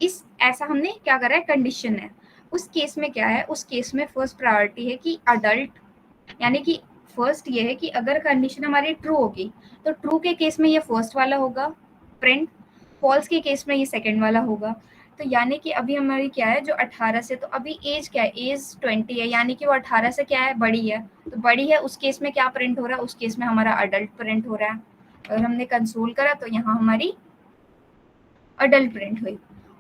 इस ऐसा हमने क्या करा है, कंडीशन है। उस केस में क्या है, उस केस में फर्स्ट प्रायोरिटी है कि अडल्ट, यानी कि फर्स्ट ये है कि अगर कंडीशन हमारी ट्रू होगी, तो ट्रू के केस में ये फर्स्ट वाला होगा प्रिंट, फॉल्स के केस में ये सेकंड वाला होगा। तो यानी कि अभी हमारी क्या है, जो 18 से, तो अभी एज क्या है, एज 20 है, यानी कि वो 18 से क्या है, बड़ी है। तो बड़ी है, उस केस में क्या प्रिंट हो रहा है, उस केस में हमारा अडल्ट प्रिंट हो रहा है। अगर हमने कंसोल करा तो यहाँ हमारी अडल्ट प्रिंट हुई।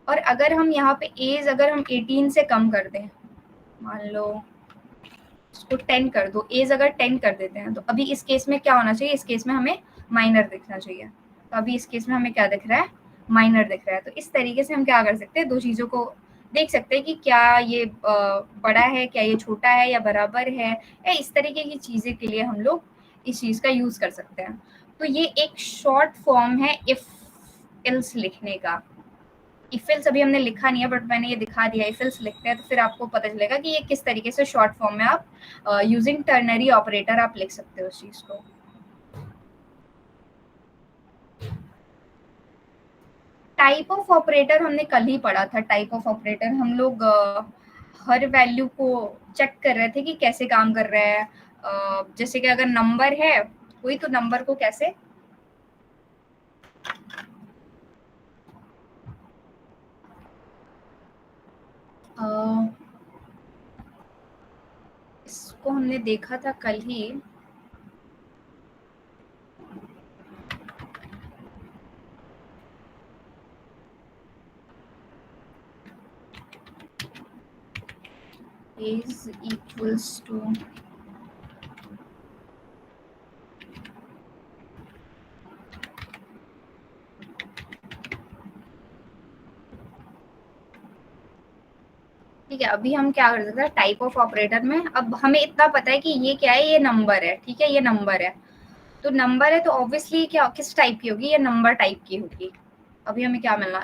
और अगर हम यहाँ पे एज अगर हम 18 से कम कर दें, मान लो उसको 10 कर दो, एज अगर 10 कर देते हैं, तो अभी इस केस में क्या होना चाहिए, इस केस में हमें माइनर दिखना चाहिए। तो अभी इस केस में हमें क्या दिख रहा है, माइनर दिख रहा है। तो इस तरीके से हम क्या कर सकते हैं, दो चीजों को देख सकते हैं कि क्या ये बड़ा है, क्या ये छोटा है या बराबर है, या इस तरीके की चीजें के लिए हम लोग इस चीज का यूज कर सकते हैं। तो ये एक शॉर्ट फॉर्म है इफ एल्स लिखने का। इफिल्स अभी हमने लिखा नहीं है, बट मैंने ये दिखा दिया। इफिल्स लिखते हैं तो फिर आपको पता चलेगा कि ये किस तरीके से शॉर्ट फॉर्म में आप यूजिंग टर्नरी ऑपरेटर आप लिख सकते हो उस चीज को। टाइप ऑफ ऑपरेटर हमने कल ही पढ़ा था। टाइप ऑफ ऑपरेटर हम लोग हर वैल्यू को चेक कर रहे थे कि कैसे काम कर रहा है। जैसे कि अगर नंबर है कोई, तो नंबर को कैसे इसको हमने देखा था कल ही। is equals to ठीक है। अभी हम क्या कर सकते हैं टाइप ऑफ ऑपरेटर में, अब हमें इतना पता है कि ये क्या है, ये नंबर है, ठीक है, ये नंबर है। तो नंबर है तो ऑब्वियसली क्या किस टाइप की होगी, ये नंबर टाइप की होगी। अभी हमें क्या मिलना,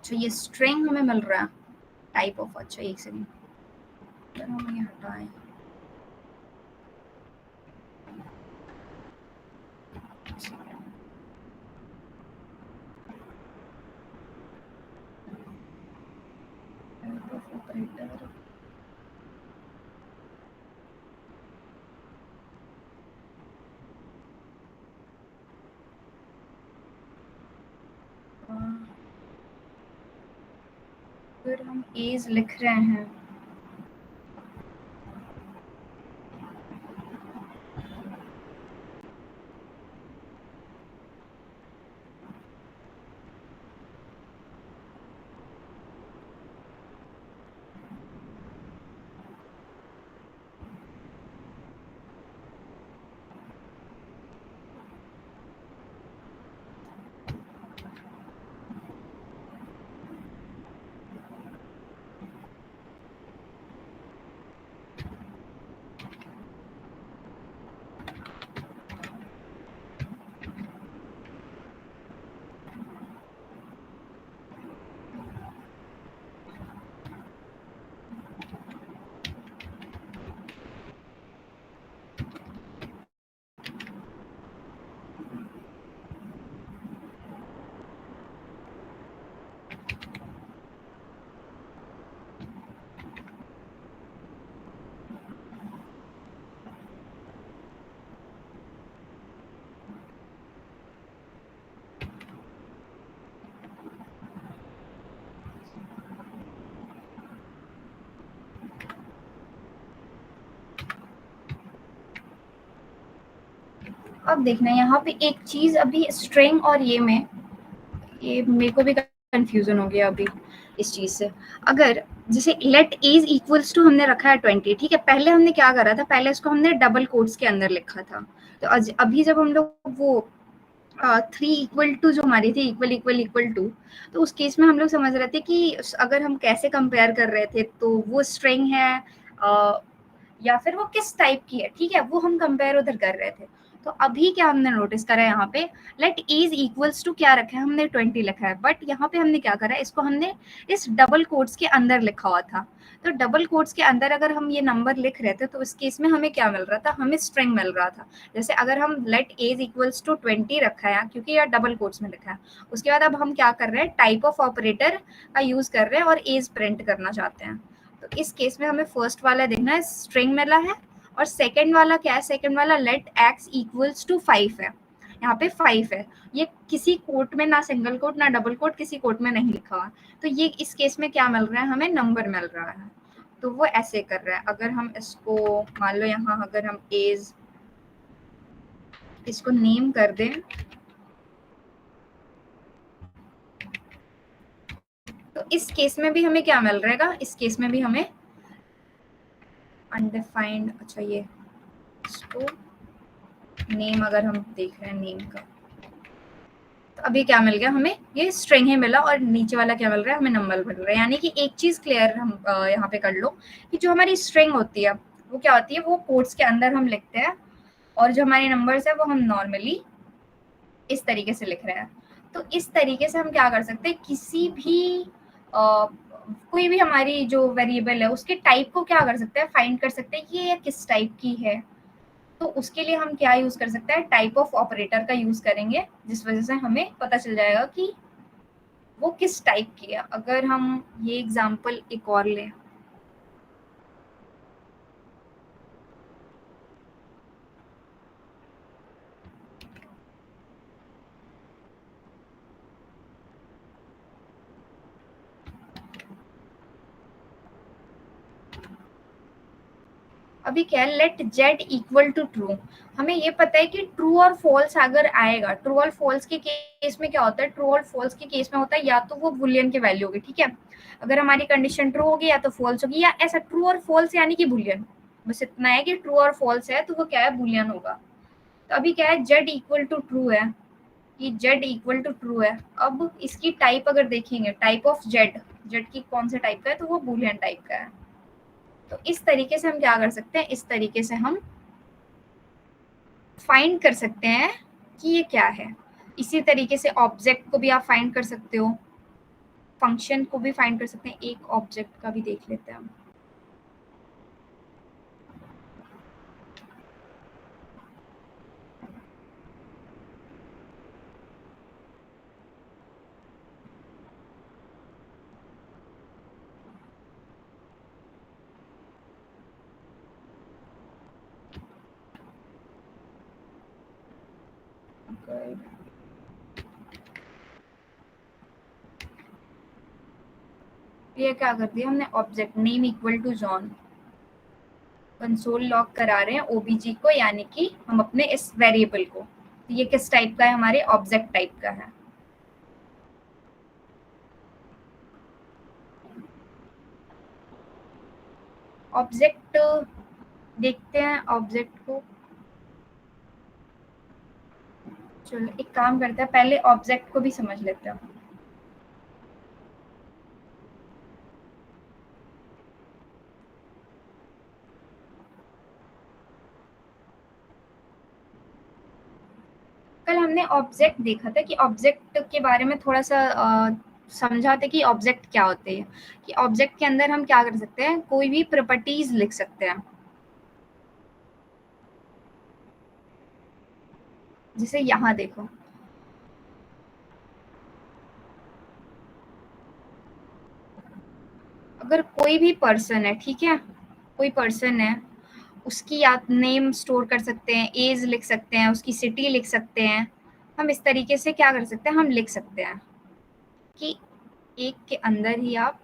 अच्छा ये स्ट्रिंग हमें मिल रहा है टाइप ऑफ, अच्छा एक सेकंड अगर हम ये हटाएं टाइप ऑफ ऑपरेटर फिर हम एज लिख रहे हैं अब देखना यहाँ पे एक चीज अभी स्ट्रिंग और ये में ये मेरे को भी कंफ्यूजन हो गया अभी इस चीज से। अगर जैसे लेट एज इक्वल्स टू हमने रखा है 20, ठीक है, पहले हमने क्या करा था, पहले इसको हमने डबल कोट्स के अंदर लिखा था। तो अभी जब हम लोग वो 3 इक्वल टू जो हमारी थी इक्वल इक्वल इक्वल टू, तो उस केस में हम लोग समझ रहे थे कि अगर हम कैसे कंपेयर कर रहे थे तो वो स्ट्रिंग है या फिर वो किस टाइप की है, ठीक है, वो हम कंपेयर उधर कर रहे थे। तो अभी क्या हमने नोटिस करा है यहाँ पे लेट एज इक्वल्स टू क्या रखा है हमने 20 लिखा है, बट यहाँ पे हमने क्या करा है इसको हमने इस डबल कोट्स के अंदर लिखा हुआ था। तो डबल कोट्स के अंदर अगर हम ये नंबर लिख रहे थे तो इस केस में हमें क्या मिल रहा था, हमें स्ट्रिंग मिल रहा था। जैसे अगर हम लेट एज इक्वल्स टू 20 रखा है क्योंकि यह डबल कोट्स में लिखा है, उसके बाद अब हम क्या कर रहे हैं टाइप ऑफ ऑपरेटर का यूज कर रहे हैं और एज प्रिंट करना चाहते हैं। तो इस केस में हमें फर्स्ट वाला देखना है स्ट्रिंग मिला है, और सेकंड वाला क्या है, सेकंड वाला लेट एक्स इक्वल्स टू 5 है, यहाँ पे 5 है। ये किसी कोट में ना सिंगल कोट ना डबल कोट किसी कोट में नहीं लिखा हुआ, तो ये इस केस में क्या मिल रहा है हमें नंबर मिल रहा है। तो वो ऐसे कर रहा है। अगर हम इसको मान लो यहाँ अगर हम एज इसको नेम कर दें तो इस केस में भी हमें क्या मिल रहेगा, इस केस में भी हमें अनडिफाइंड, अच्छा ये इसको नेम अगर हम देख रहे हैं नेम का, तो अभी क्या मिल गया हमें, ये स्ट्रिंग ही मिला और नीचे वाला क्या मिल रहा है हमें नंबर मिल रहा है। यानी कि एक चीज क्लियर हम यहाँ पे कर लो कि जो हमारी स्ट्रिंग होती है वो क्या होती है, वो कोट्स के अंदर हम लिखते हैं और जो हमारे नंबर्स है वो हम नॉर्मली इस तरीके से लिख रहे हैं। तो इस तरीके से हम क्या कर सकते हैं, किसी भी कोई भी हमारी जो वेरिएबल है उसके टाइप को क्या कर सकते हैं, फाइंड कर सकते हैं कि ये किस टाइप की है। तो उसके लिए हम क्या यूज कर सकते हैं, टाइप ऑफ ऑपरेटर का यूज करेंगे, जिस वजह से हमें पता चल जाएगा कि वो किस टाइप की है। अगर हम ये एग्जांपल एक और लें, अभी क्या है let Z equal to true, हमें ये पता है कि ट्रू और फॉल्स अगर आएगा, ट्रू और फॉल्स के केस में क्या होता है, ट्रू और फॉल्स के केस में होता है या तो वो बुलियन की वैल्यू होगी, ठीक है, अगर हमारी कंडीशन ट्रू होगी या तो फॉल्स होगी, या ऐसा ट्रू और फॉल्स यानी कि बुलियन, बस इतना है कि ट्रू और फॉल्स है तो वो क्या है बुलियन होगा। तो अभी क्या है जेड इक्वल टू ट्रू है, कि जेड इक्वल टू ट्रू है। अब इसकी टाइप अगर देखेंगे, टाइप ऑफ जेड, जेड की कौन से टाइप का है, तो वो बुलियन टाइप का है। तो इस तरीके से हम क्या कर सकते हैं, इस तरीके से हम फाइंड कर सकते हैं कि ये क्या है। इसी तरीके से ऑब्जेक्ट को भी आप फाइंड कर सकते हो। फंक्शन को भी फाइंड कर सकते हैं, एक ऑब्जेक्ट का भी देख लेते हैं हम। ये क्या कर दिया हमने, object name equal to John, console log करा रहे हैं ओबीजी को, यानी कि हम अपने इस वेरिएबल को। तो ये किस टाइप का है, हमारे ऑब्जेक्ट टाइप का है। ऑब्जेक्ट देखते हैं ऑब्जेक्ट को। चलो एक काम करते हैं, पहले ऑब्जेक्ट को भी समझ लेते हैं। कल हमने ऑब्जेक्ट देखा था कि ऑब्जेक्ट के बारे में थोड़ा सा समझा था कि ऑब्जेक्ट क्या होते हैं, कि ऑब्जेक्ट के अंदर हम क्या कर सकते हैं, कोई भी प्रॉपर्टीज लिख सकते हैं। जैसे यहाँ देखो, अगर कोई भी पर्सन है, ठीक है, कोई पर्सन है, उसकी आप नेम स्टोर कर सकते हैं, एज लिख सकते हैं, उसकी सिटी लिख सकते हैं। हम इस तरीके से क्या कर सकते हैं, हम लिख सकते हैं कि एक के अंदर ही आप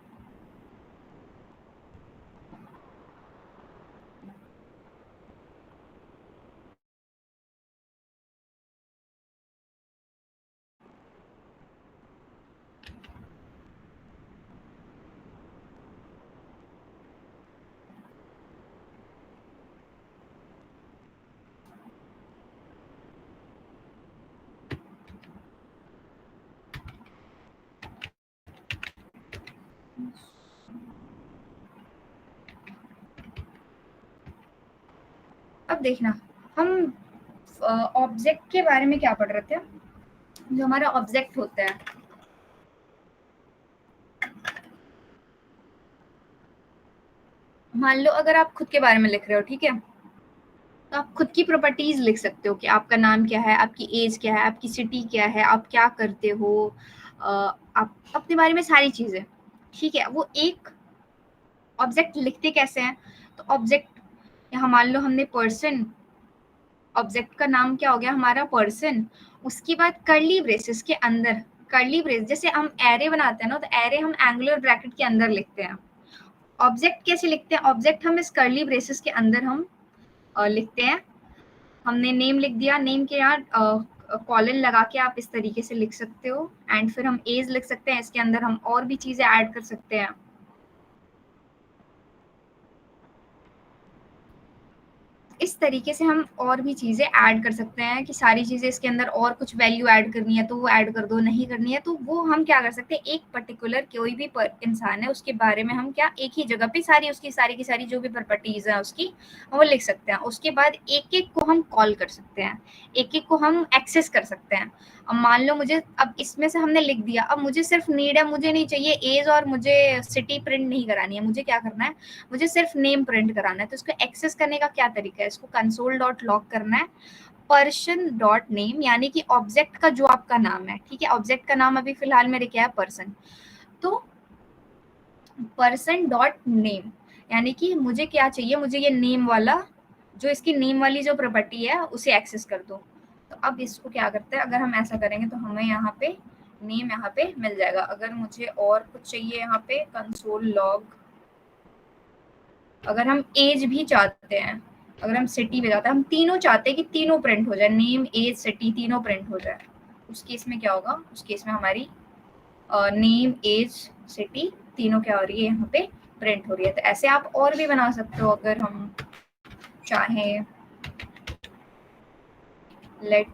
अब देखना, हम ऑब्जेक्ट के बारे में क्या पढ़ रहे थे, जो हमारा ऑब्जेक्ट होता है। मान लो अगर आप खुद के बारे में लिख रहे हो, ठीक है, तो आप खुद की प्रॉपर्टीज लिख सकते हो कि आपका नाम क्या है, आपकी एज क्या है, आपकी सिटी क्या है, आप क्या करते हो, आप अपने बारे में सारी चीजें, ठीक है। वो एक ऑब्जेक्ट लिखते कैसे हैं, तो ऑब्जेक्ट यहाँ मान लो हमने पर्सन, ऑब्जेक्ट का नाम क्या हो गया हमारा पर्सन, उसके बाद कर्ली ब्रेसेस के अंदर, कर्ली ब्रेस जैसे हम एरे बनाते हैं ना, तो एरे हम एंगुलर ब्रैकेट के अंदर लिखते हैं। ऑब्जेक्ट कैसे लिखते हैं, ऑब्जेक्ट हम इस कर्ली ब्रेसेस के अंदर हम लिखते हैं। हमने नेम लिख दिया, नेम के यहाँ कॉलन लगा के आप इस तरीके से लिख सकते हो, एंड फिर हम एज लिख सकते हैं, इसके अंदर हम और भी चीजें ऐड कर सकते हैं। इस तरीके से हम और भी चीजें ऐड कर सकते हैं कि सारी चीजें इसके अंदर और कुछ वैल्यू ऐड करनी है तो वो ऐड कर दो, नहीं करनी है तो वो हम क्या कर सकते हैं, एक पर्टिकुलर कोई भी इंसान है उसके बारे में हम क्या एक ही जगह पे सारी उसकी सारी की सारी जो भी प्रॉपर्टीज है उसकी वो लिख सकते हैं। उसके बाद एक एक को हम कॉल कर सकते हैं, एक एक को हम एक्सेस कर सकते हैं। अब मान लो मुझे, अब इसमें से हमने लिख दिया, अब मुझे सिर्फ नीड है, मुझे नहीं चाहिए एज और मुझे सिटी प्रिंट नहीं करानी है, मुझे क्या करना है, मुझे सिर्फ नेम प्रिंट कराना है। तो इसको एक्सेस करने का क्या तरीका है, इसको कंसोल डॉट लॉग करना है पर्सन डॉट नेम, यानी कि ऑब्जेक्ट का जो आपका नाम है, ठीक है, ऑब्जेक्ट का नाम अभी फिलहाल मेरे क्या है, पर्सन, तो पर्सन डॉट नेम, यानी कि मुझे क्या चाहिए, मुझे ये नेम वाला, जो इसकी नेम वाली जो प्रॉपर्टी है उसे एक्सेस कर दो। तो अब इसको क्या करते हैं, अगर हम ऐसा करेंगे तो हमें यहाँ पे नेम यहाँ पे मिल जाएगा। अगर मुझे और कुछ चाहिए यहाँ पे कंसोल लॉग, अगर हम एज भी चाहते हैं, अगर हम सिटी पे जाते हैं, हम तीनों चाहते हैं कि तीनों प्रिंट हो जाए, नेम एज सिटी तीनों प्रिंट हो जाए, उस केस में क्या होगा, उस केस में हमारी नेम एज सिटी तीनों क्या हो रही है, यहाँ पे प्रिंट हो रही है। तो ऐसे आप और भी बना सकते हो अगर हम चाहें। लेट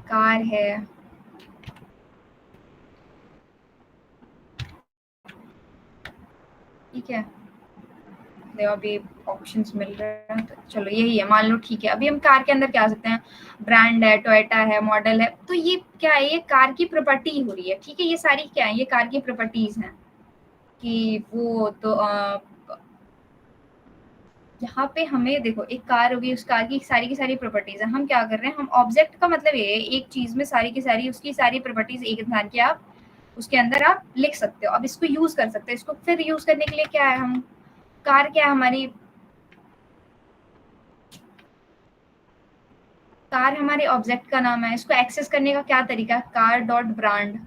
कार है, ठीक है, सकते हो, अभी ऑप्शंस मिल रहे हैं। तो चलो यही है, मान लो ठीक है। अभी हम कार के अंदर क्या आ सकते हैं, ब्रांड है, टोयोटा है, मॉडल है, तो ये क्या है, ये कार की प्रॉपर्टी हो रही है, ठीक है। ये सारी क्या है, ये कार की प्रॉपर्टीज हैं कि वो तो यहाँ पे हमें देखो, एक कार होगी, उस कार की सारी प्रॉपर्टीज है। हम क्या कर रहे हैं, हम ऑब्जेक्ट का मतलब ये है, एक चीज में सारी की सारी उसकी सारी प्रॉपर्टीज एक इंसान की आप उसके अंदर आप लिख सकते हो। अब इसको यूज कर सकते हैं। इसको फिर यूज करने के लिए क्या है, हम कार क्या है हमारी, कार हमारे ऑब्जेक्ट का नाम है। इसको एक्सेस करने का क्या तरीका है, कार डॉट ब्रांड,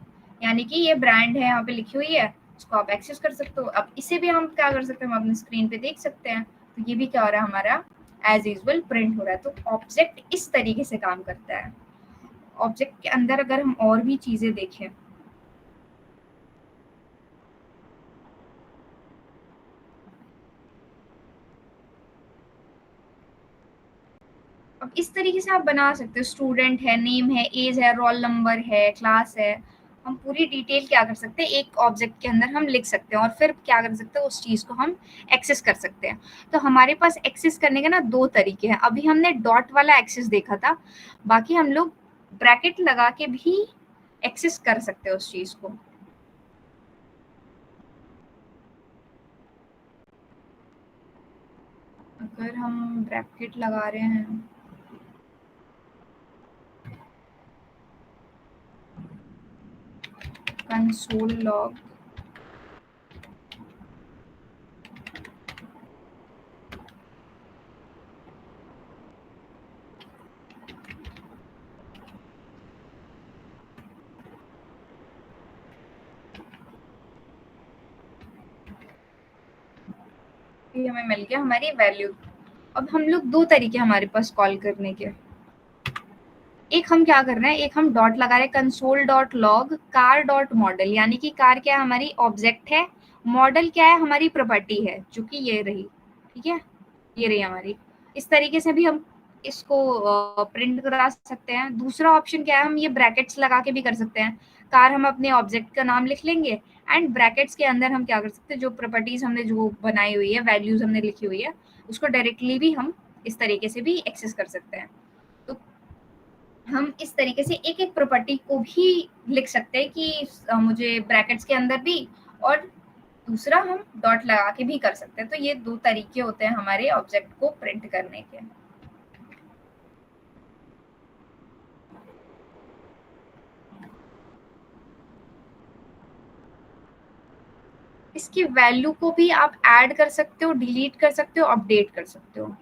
यानी कि ये ब्रांड है, यहाँ पे लिखी हुई है, इसको आप एक्सेस कर सकते हो। अब इसे भी हम क्या कर सकते हैं, हम अपनी स्क्रीन पे देख सकते हैं। तो ये भी क्या हो रहा है, हमारा एज यूजुअल प्रिंट हो रहा है। तो ऑब्जेक्ट इस तरीके से काम करता है। ऑब्जेक्ट के अंदर अगर हम और भी चीजें देखें, अब इस तरीके से आप बना सकते हो। स्टूडेंट है, नेम है, एज है, रोल नंबर है, क्लास है। हम पूरी डिटेल क्या कर सकते हैं, एक ऑब्जेक्ट के अंदर हम लिख सकते हैं और फिर क्या कर सकते हैं, उस चीज को हम एक्सेस कर सकते हैं। तो हमारे पास एक्सेस करने के ना दो तरीके हैं। अभी हमने डॉट वाला एक्सेस देखा था, बाकी हम लोग ब्रैकेट लगा के भी एक्सेस कर सकते हैं उस चीज को। अगर हम ब्रैकेट लगा रहे हैं, कंसोल लॉग, ये हमें मिल गया हमारी वैल्यू। अब हम लोग दो तरीके हमारे पास कॉल करने के, एक हम क्या कर रहे हैं, एक हम डॉट लगा रहे हैं, console dot log car dot model, यानी कि कार क्या है, हमारी ऑब्जेक्ट है, मॉडल क्या है, हमारी प्रॉपर्टी है, जो कि ये रही, ठीक है, ये रही हमारी। इस तरीके से भी हम इसको प्रिंट करा सकते हैं। दूसरा ऑप्शन क्या है, हम ये ब्रैकेट्स लगा के भी कर सकते हैं। कार हम अपने ऑब्जेक्ट का नाम लिख लेंगे एंड ब्रैकेट्स के अंदर हम क्या कर सकते हैं, जो प्रॉपर्टीज हमने जो बनाई हुई है, वैल्यूज हमने लिखी हुई है, उसको डायरेक्टली भी हम इस तरीके से भी एक्सेस कर सकते हैं। तो हम इस तरीके से एक एक प्रॉपर्टी को भी लिख सकते हैं कि मुझे ब्रैकेट्स के अंदर भी, और दूसरा हम डॉट लगा के भी कर सकते हैं। तो ये दो तरीके होते हैं हमारे ऑब्जेक्ट को प्रिंट करने के। इसकी वैल्यू को भी आप ऐड कर सकते हो, डिलीट कर सकते हो, अपडेट कर सकते हो।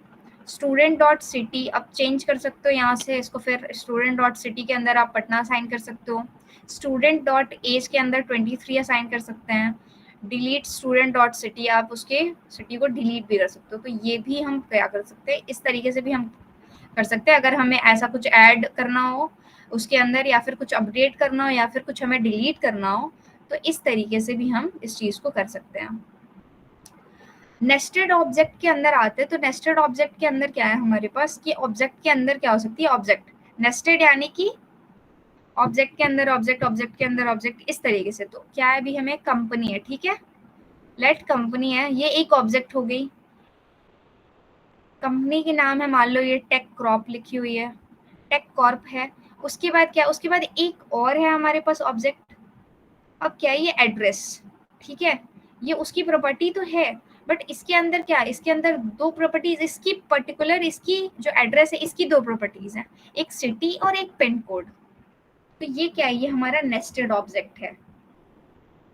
स्टूडेंट डॉट सिटी अब चेंज कर सकते हो यहाँ से इसको, फिर स्टूडेंट डॉट सिटी के अंदर आप पटना असाइन कर सकते हो। स्टूडेंट डॉट एज के अंदर 23 असाइन कर सकते हैं। डिलीट स्टूडेंट डॉट सिटी, आप उसके सिटी को डिलीट भी कर सकते हो। तो ये भी हम क्या कर सकते हैं, इस तरीके से भी हम कर सकते हैं। अगर हमें ऐसा कुछ ऐड करना हो उसके अंदर, या फिर कुछ अपडेट करना हो, या फिर कुछ हमें डिलीट करना हो, तो इस तरीके से भी हम इस चीज को कर सकते हैं। नेस्टेड ऑब्जेक्ट के अंदर आते हैं, तो नेस्टेड ऑब्जेक्ट के अंदर क्या है हमारे पास, कि ऑब्जेक्ट के अंदर क्या हो सकती है, ऑब्जेक्ट नेस्टेड, यानी कि ऑब्जेक्ट के अंदर ऑब्जेक्ट, ऑब्जेक्ट के अंदर ऑब्जेक्ट, इस तरीके से। तो क्या है, अभी हमें कंपनी है, ठीक है, लेट कंपनी है, ये एक ऑब्जेक्ट हो गई। कंपनी के नाम है, मान लो ये टेक क्रॉप लिखी हुई है, टेक कॉर्प है। उसके बाद क्या, उसके बाद एक और है हमारे पास ऑब्जेक्ट। अब क्या है, ये एड्रेस, ठीक है, ये उसकी प्रॉपर्टी तो है, बट इसके अंदर क्या है, इसके अंदर दो प्रॉपर्टीज, इसकी पर्टिकुलर, इसकी जो एड्रेस है, इसकी दो प्रॉपर्टीज हैं, एक सिटी और एक पिन कोड। तो ये क्या है, ये हमारा नेस्टेड ऑब्जेक्ट है।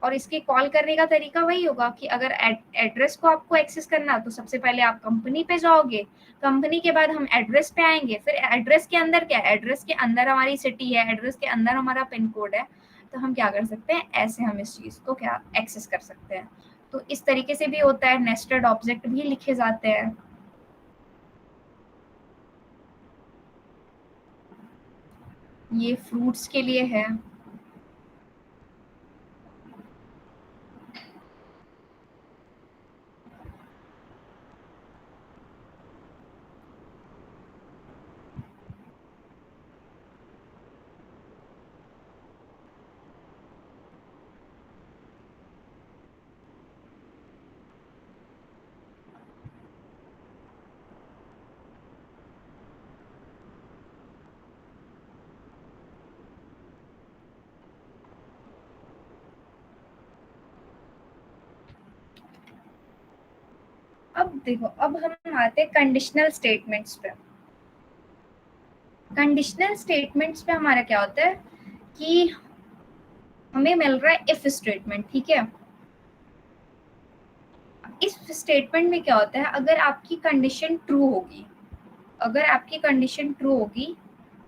और इसके कॉल करने का तरीका वही होगा कि अगर एड्रेस को आपको एक्सेस करना, तो सबसे पहले आप कंपनी पे जाओगे, कंपनी के बाद हम एड्रेस पे आएंगे, फिर एड्रेस के अंदर क्या है, एड्रेस के अंदर हमारी सिटी है, एड्रेस के अंदर हमारा पिन कोड है। तो हम क्या कर सकते हैं, ऐसे हम इस चीज को क्या एक्सेस कर सकते हैं। तो इस तरीके से भी होता है, नेस्टेड ऑब्जेक्ट भी लिखे जाते हैं। ये फ्रूट्स के लिए है। अब देखो, अब हम आते हैं कंडीशनल स्टेटमेंट्स पे। कंडीशनल स्टेटमेंट्स पे हमारा क्या होता है कि हमें मिल रहा है इफ स्टेटमेंट, ठीक है। इस स्टेटमेंट में क्या होता है, अगर आपकी कंडीशन ट्रू होगी, अगर आपकी कंडीशन ट्रू होगी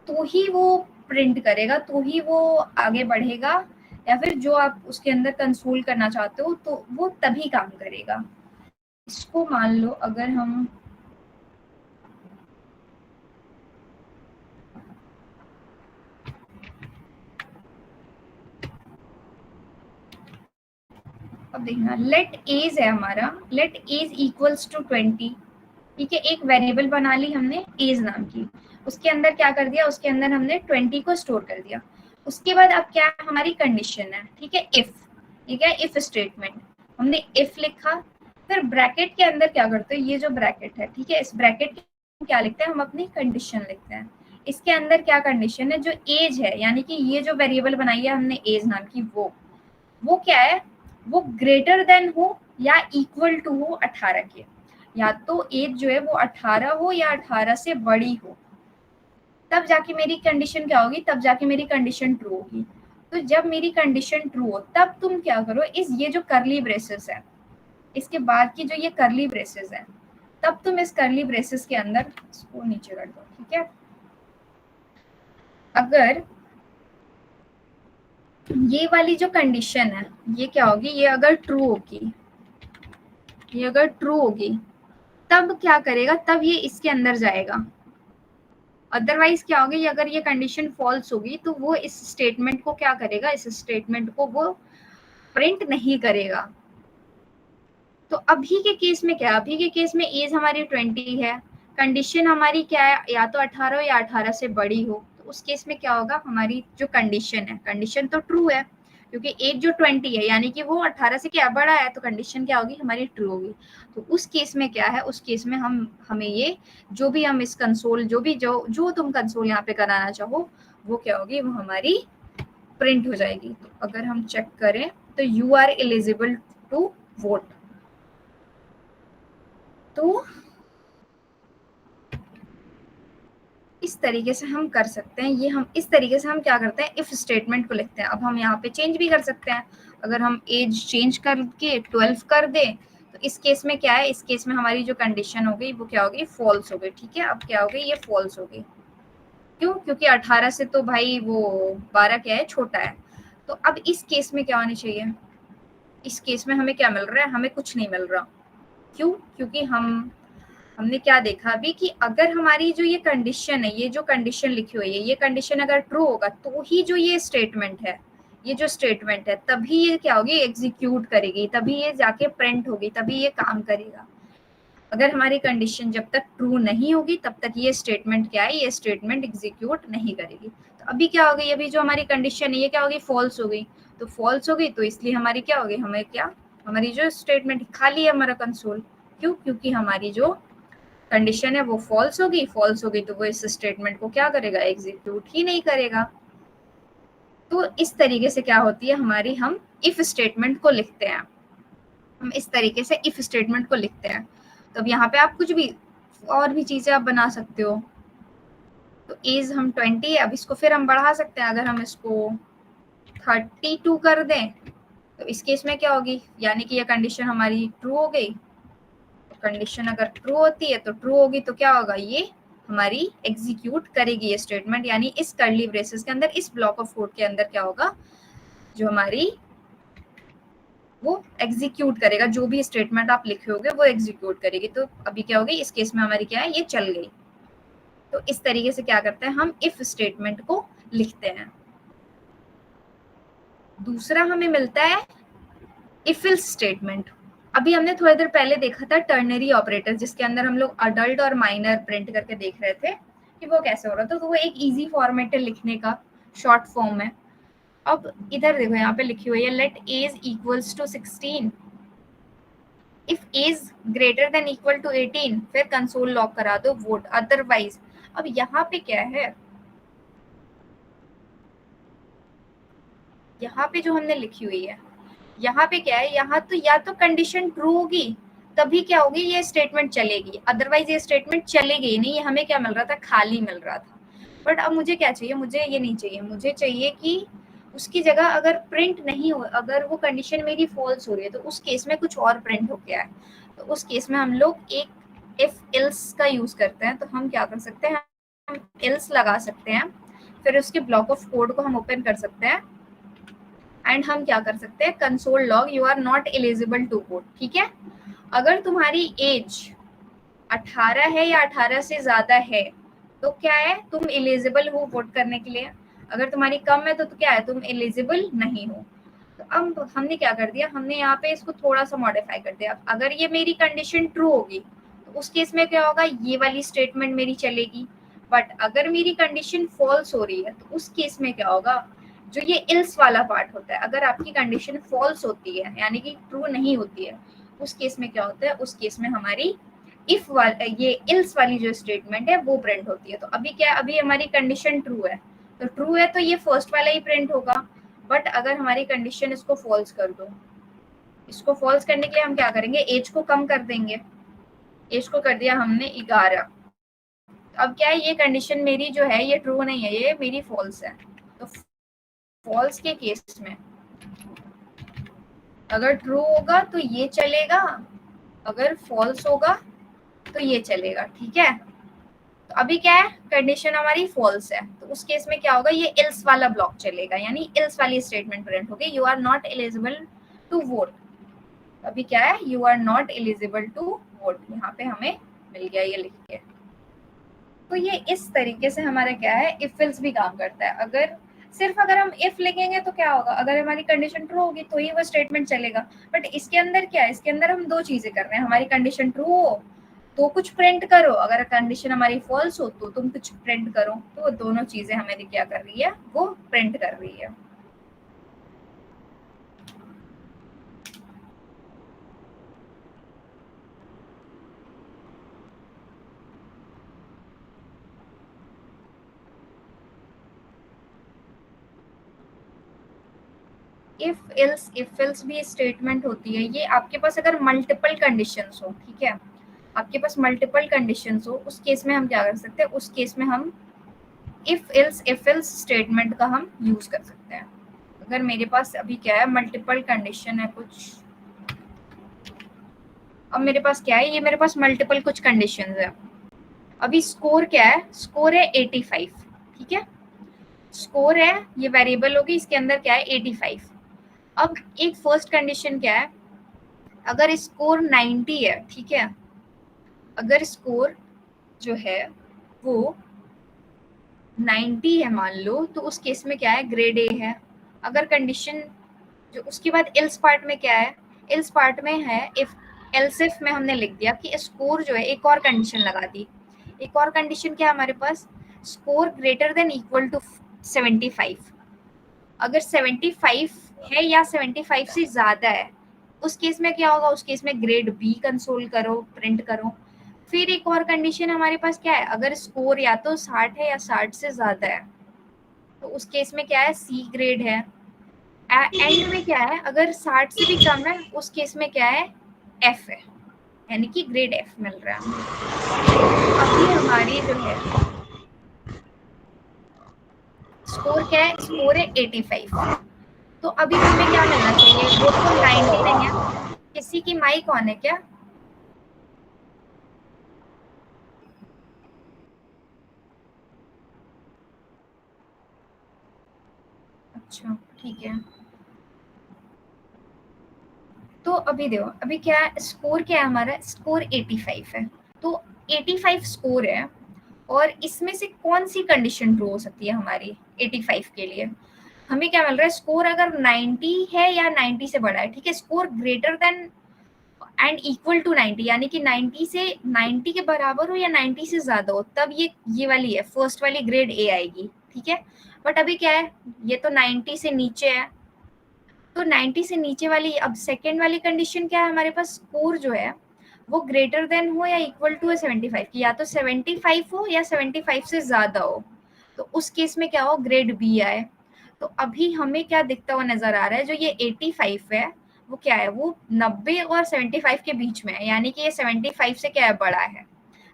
तो ही वो प्रिंट करेगा, तो ही वो आगे बढ़ेगा, या फिर जो आप उसके अंदर कंसोल करना चाहते हो तो वो तभी काम करेगा। इसको मान लो अगर हम अब देखना, लेट एज है हमारा, लेट एज इक्वल्स टू 20, ठीक है। एक वेरिएबल बना ली हमने एज नाम की, उसके अंदर क्या कर दिया, उसके अंदर हमने 20 को स्टोर कर दिया। उसके बाद अब क्या हमारी कंडीशन है, ठीक है, इफ, ठीक है, इफ स्टेटमेंट। हमने इफ लिखा, फिर ब्रैकेट के अंदर क्या करते हैं, ये जो ब्रैकेट है, ठीक है, इस ब्रैकेट के क्या लिखते हैं हम, अपनी कंडीशन लिखते हैं। इसके अंदर क्या कंडीशन है, जो एज है, यानी कि ये जो वेरिएबल बनाई है हमने एज नाम की, वो क्या है, वो ग्रेटर देन हो या इक्वल टू हो 18 के। या तो एज जो है वो 18 हो या 18 से बड़ी हो, तब जाके मेरी कंडीशन क्या होगी, तब जाके मेरी कंडीशन ट्रू होगी। तो जब मेरी कंडीशन ट्रू हो तब तुम क्या करो, इस ये जो करली ब्रेसेस है, इसके बाद की जो ये करली ब्रेसेस है, तब तुम इस करली ब्रेसेस के अंदर इसको नीचे कर दो, ठीक है। अगर ये वाली जो कंडीशन है ये क्या होगी, ये अगर ट्रू होगी, ये अगर ट्रू होगी तब क्या करेगा, तब ये इसके अंदर जाएगा। अदरवाइज क्या होगी, अगर ये कंडीशन फॉल्स होगी तो वो इस स्टेटमेंट को क्या करेगा, इस स्टेटमेंट को वो प्रिंट नहीं करेगा। तो अभी के केस में क्या है, अभी के केस में एज हमारी 20 है, कंडीशन हमारी क्या है, या तो 18 हो या 18 से बड़ी हो। तो उस केस में क्या होगा, हमारी जो कंडीशन है, कंडीशन तो ट्रू है, क्योंकि एज जो 20 है यानी कि वो 18 से क्या बड़ा है, तो कंडीशन क्या होगी, हमारी ट्रू होगी। तो उस केस में क्या है, उस केस में हमें ये जो भी हम इस कंसोल, जो भी जो तुम कंसोल यहाँ पे कराना चाहो, वो क्या होगी, वो हमारी प्रिंट हो जाएगी। तो अगर हम चेक करें तो you are eligible to vote, तो इस तरीके से हम कर सकते हैं। ये हम इस तरीके से हम क्या करते हैं, इफ स्टेटमेंट को लिखते हैं। अब हम यहाँ पे चेंज भी कर सकते हैं, अगर हम एज चेंज करके 12 कर दें तो इस केस में क्या है, इस केस में हमारी जो कंडीशन हो गई वो क्या होगी, फॉल्स हो गई, ठीक है। अब क्या हो गई, ये फॉल्स हो गई, क्यों, क्योंकि 18 से तो भाई वो 12 क्या है, छोटा है। तो अब इस केस में क्या होनी चाहिए, इस केस में हमें क्या मिल रहा है, हमें कुछ नहीं मिल रहा। क्यों, क्योंकि हमने क्या देखा अभी कि अगर हमारी जो ये कंडीशन है, ये जो कंडीशन लिखी हुई है, ये कंडीशन अगर ट्रू होगा तो ही जो ये स्टेटमेंट है, ये जो स्टेटमेंट है, तभी ये क्या होगी, एग्जीक्यूट करेगी, तभी ये जाके प्रिंट होगी, तभी ये काम करेगा। अगर हमारी कंडीशन जब तक ट्रू नहीं होगी तब तक ये स्टेटमेंट क्या है, ये स्टेटमेंट एग्जीक्यूट नहीं करेगी। तो अभी क्या हो गई, अभी जो हमारी कंडीशन है ये क्या होगी, फॉल्स हो गई। तो फॉल्स हो गई तो इसलिए हमारी क्या होगी, हमें क्या, हमारी जो स्टेटमेंट खाली है हमारा कंसोल, क्यों, क्योंकि हमारी जो कंडीशन है वो फॉल्स होगी, फॉल्स होगी तो वो इस स्टेटमेंट को क्या करेगा, एग्जीक्यूट ही नहीं करेगा। तो इस तरीके से क्या होती है हमारी, हम इफ स्टेटमेंट को लिखते हैं, हम इस तरीके से इफ स्टेटमेंट को लिखते हैं। तो अब यहाँ पे आप कुछ भी और भी चीजें आप बना सकते हो। तो एज हम 20 है, अब इसको फिर हम बढ़ा सकते हैं, अगर हम इसको 32 कर दें तो इस केस में क्या होगी, यानी कि ये कंडीशन हमारी ट्रू हो गई। कंडीशन अगर ट्रू होती है तो ट्रू होगी तो क्या होगा, ये हमारी एग्जीक्यूट करेगी ये स्टेटमेंट, यानी इस कर्ली ब्रेसेस के अंदर, इस ब्लॉक ऑफ कोड के अंदर क्या होगा, जो हमारी वो एग्जीक्यूट करेगा, जो भी स्टेटमेंट आप लिखे होगे वो एग्जीक्यूट करेगी। तो अभी क्या होगी, इस केस में हमारी क्या है, ये चल गई। तो इस तरीके से क्या करते हैं, हम इफ स्टेटमेंट को लिखते हैं। दूसरा हमें मिलता है इफ एल्स स्टेटमेंट। अभी हमने थोड़ी देर पहले देखा था टर्नरी ऑपरेटर, जिसके अंदर हम लोग अडल्ट और माइनर प्रिंट करके देख रहे थे कि वो कैसे हो रहा था। तो वो एक इजी फॉर्मेट है लिखने का, शॉर्ट फॉर्म है। अब इधर देखो, यहाँ पे लिखी हुई है let age equals to 16, if age greater than equal to 18, फिर कंसोल लॉक करा दो वोट, अदरवाइज। अब यहाँ पे क्या है, यहाँ पे जो हमने लिखी हुई है, यहाँ पे क्या है, यहाँ तो या तो कंडीशन ट्रू होगी तभी क्या होगी, ये स्टेटमेंट चलेगी, अदरवाइज ये स्टेटमेंट चलेगी नहीं। ये हमें क्या मिल रहा था, खाली मिल रहा था। बट अब मुझे क्या चाहिए, मुझे ये नहीं चाहिए, मुझे चाहिए कि उसकी जगह अगर प्रिंट नहीं हो, अगर वो कंडीशन मेरी फॉल्स हो रही है तो उस केस में कुछ और प्रिंट हो गया है। तो उस केस में हम लोग एक इफ एल्स का यूज करते हैं। तो हम क्या कर सकते हैं, हम एल्स लगा सकते हैं, फिर उसके ब्लॉक ऑफ कोड को हम ओपन कर सकते हैं एंड हम क्या कर सकते हैं, console log you are not eligible to vote. ठीक है, अगर तुम्हारी एज 18 है या 18 से ज्यादा है तो क्या है, तुम एलिजिबल हो वोट करने के लिए। अगर तुम्हारी कम है तो क्या है, तुम एलिजिबल नहीं हो। तो अब हमने क्या कर दिया, हमने यहाँ पे इसको थोड़ा सा मॉडिफाई कर दिया। अगर ये मेरी कंडीशन ट्रू होगी तो उस केस में क्या होगा, ये वाली स्टेटमेंट मेरी चलेगी। बट अगर मेरी कंडीशन फॉल्स हो रही है तो उस केस में क्या होगा, जो ये इल्स वाला पार्ट होता है, अगर आपकी कंडीशन फॉल्स होती है यानी कि ट्रू नहीं होती है, उस केस में क्या होता है, उस केस में हमारी इफ वाला, ये इल्स वाली जो स्टेटमेंट है वो प्रिंट होती है। तो अभी क्या, अभी हमारी कंडीशन ट्रू है, तो ट्रू है तो ये फर्स्ट वाला ही प्रिंट होगा। बट अगर हमारी कंडीशन इसको फॉल्स कर दो, इसको फॉल्स करने के लिए हम क्या करेंगे, एज को कम कर देंगे। एज को कर दिया हमने 11। अब क्या है, ये कंडीशन मेरी जो है ये ट्रू नहीं है, ये मेरी फॉल्स है। तो फॉल्स के केस में अगर ट्रू होगा तो ये चलेगा, अगर फॉल्स होगा तो ये चलेगा। ठीक है, तो अभी क्या है, कंडीशन हमारी फॉल्स है, तो उस केस में क्या होगा, ये एल्स वाला ब्लॉक चलेगा, यानी एल्स वाली स्टेटमेंट प्रिंट होगी, you are not eligible to vote. अभी क्या है, you are not eligible to vote, यहाँ पे हमें मिल गया ये लिख के। तो ये इस तरीके से हमारा क्या है, इफ एल्स भी काम करता है। अगर सिर्फ अगर हम इफ लिखेंगे तो क्या होगा, अगर हमारी कंडीशन ट्रू होगी तो ही वो स्टेटमेंट चलेगा। बट इसके अंदर क्या है, इसके अंदर हम दो चीजें कर रहे हैं, हमारी कंडीशन ट्रू हो तो कुछ प्रिंट करो, अगर कंडीशन हमारी फॉल्स हो तो तुम कुछ प्रिंट करो। तो दोनों चीजें हमें क्या कर रही है, वो प्रिंट कर रही है। इफ एल्स भी स्टेटमेंट होती है। ये आपके पास अगर मल्टीपल कंडीशंस हो, ठीक है, आपके पास मल्टीपल कंडीशंस हो, उस केस में हम क्या कर सकते हैं, उस केस में हम इफ एल्स स्टेटमेंट का हम यूज कर सकते हैं। अगर मेरे पास अभी क्या है, मल्टीपल कंडीशन है कुछ, अब मेरे पास क्या है, ये मेरे पास मल्टीपल कुछ कंडीशंस है। अभी स्कोर क्या है, स्कोर है 85। ठीक है, स्कोर है, ये वेरिएबल होगी, इसके अंदर क्या है 85। अब एक फर्स्ट कंडीशन क्या है, अगर स्कोर 90 है, ठीक है, अगर स्कोर जो है वो 90 है मान लो, तो उस केस में क्या है, ग्रेड ए है। अगर कंडीशन जो उसके बाद एल्स पार्ट में क्या है, एल्स पार्ट में है इफ, एल्स इफ में हमने लिख दिया कि स्कोर जो है, एक और कंडीशन लगा दी। एक और कंडीशन क्या है हमारे पास, score greater than equal to 75। अगर 75 है या 75 से ज्यादा है, उस केस में क्या होगा, उस केस में ग्रेड बी कंसोल करो, प्रिंट करो। फिर एक और कंडीशन हमारे पास क्या है, अगर स्कोर या तो 60 है या 60 से ज्यादा है, तो उस केस में क्या है, सी ग्रेड है। एंड में क्या है, अगर 60 से भी कम है, उस केस में क्या है, एफ है, यानी कि ग्रेड एफ मिल रहा है। अभी हमारी जो है स्कोर क्या है, स्कोर है 85। तो अभी हमें क्या मिलना चाहिए, वो तो 90 नहीं है। किसी की माइक ऑन है क्या, अच्छा ठीक है। तो अभी देखो, अभी क्या है, स्कोर क्या है हमारा, स्कोर 85 है। तो 85 स्कोर है, और इसमें से कौन सी कंडीशन ट्रू हो सकती है हमारी 85 के लिए। हमें क्या मिल रहा है, स्कोर अगर 90 है या 90 से बड़ा है, ठीक है, score greater than and equal to 90, यानी कि 90 से 90 के बराबर हो या 90 से ज्यादा हो, तब ये वाली है, फर्स्ट वाली ग्रेड ए आएगी। ठीक है, बट अभी क्या है, ये तो 90 से नीचे है, तो 90 से नीचे वाली, अब सेकेंड वाली कंडीशन क्या है हमारे पास, स्कोर जो है वो ग्रेटर देन हो या इक्वल टू है 75 की, या तो 75 हो या 75 से ज्यादा हो। तो उस केस में क्या हो, ग्रेड बी आए। तो अभी हमें क्या दिखता हुआ नजर आ रहा है, जो ये 85 है, वो क्या है, वो 90 और 75 के बीच में है, यानी कि ये 75 से क्या है, बड़ा है।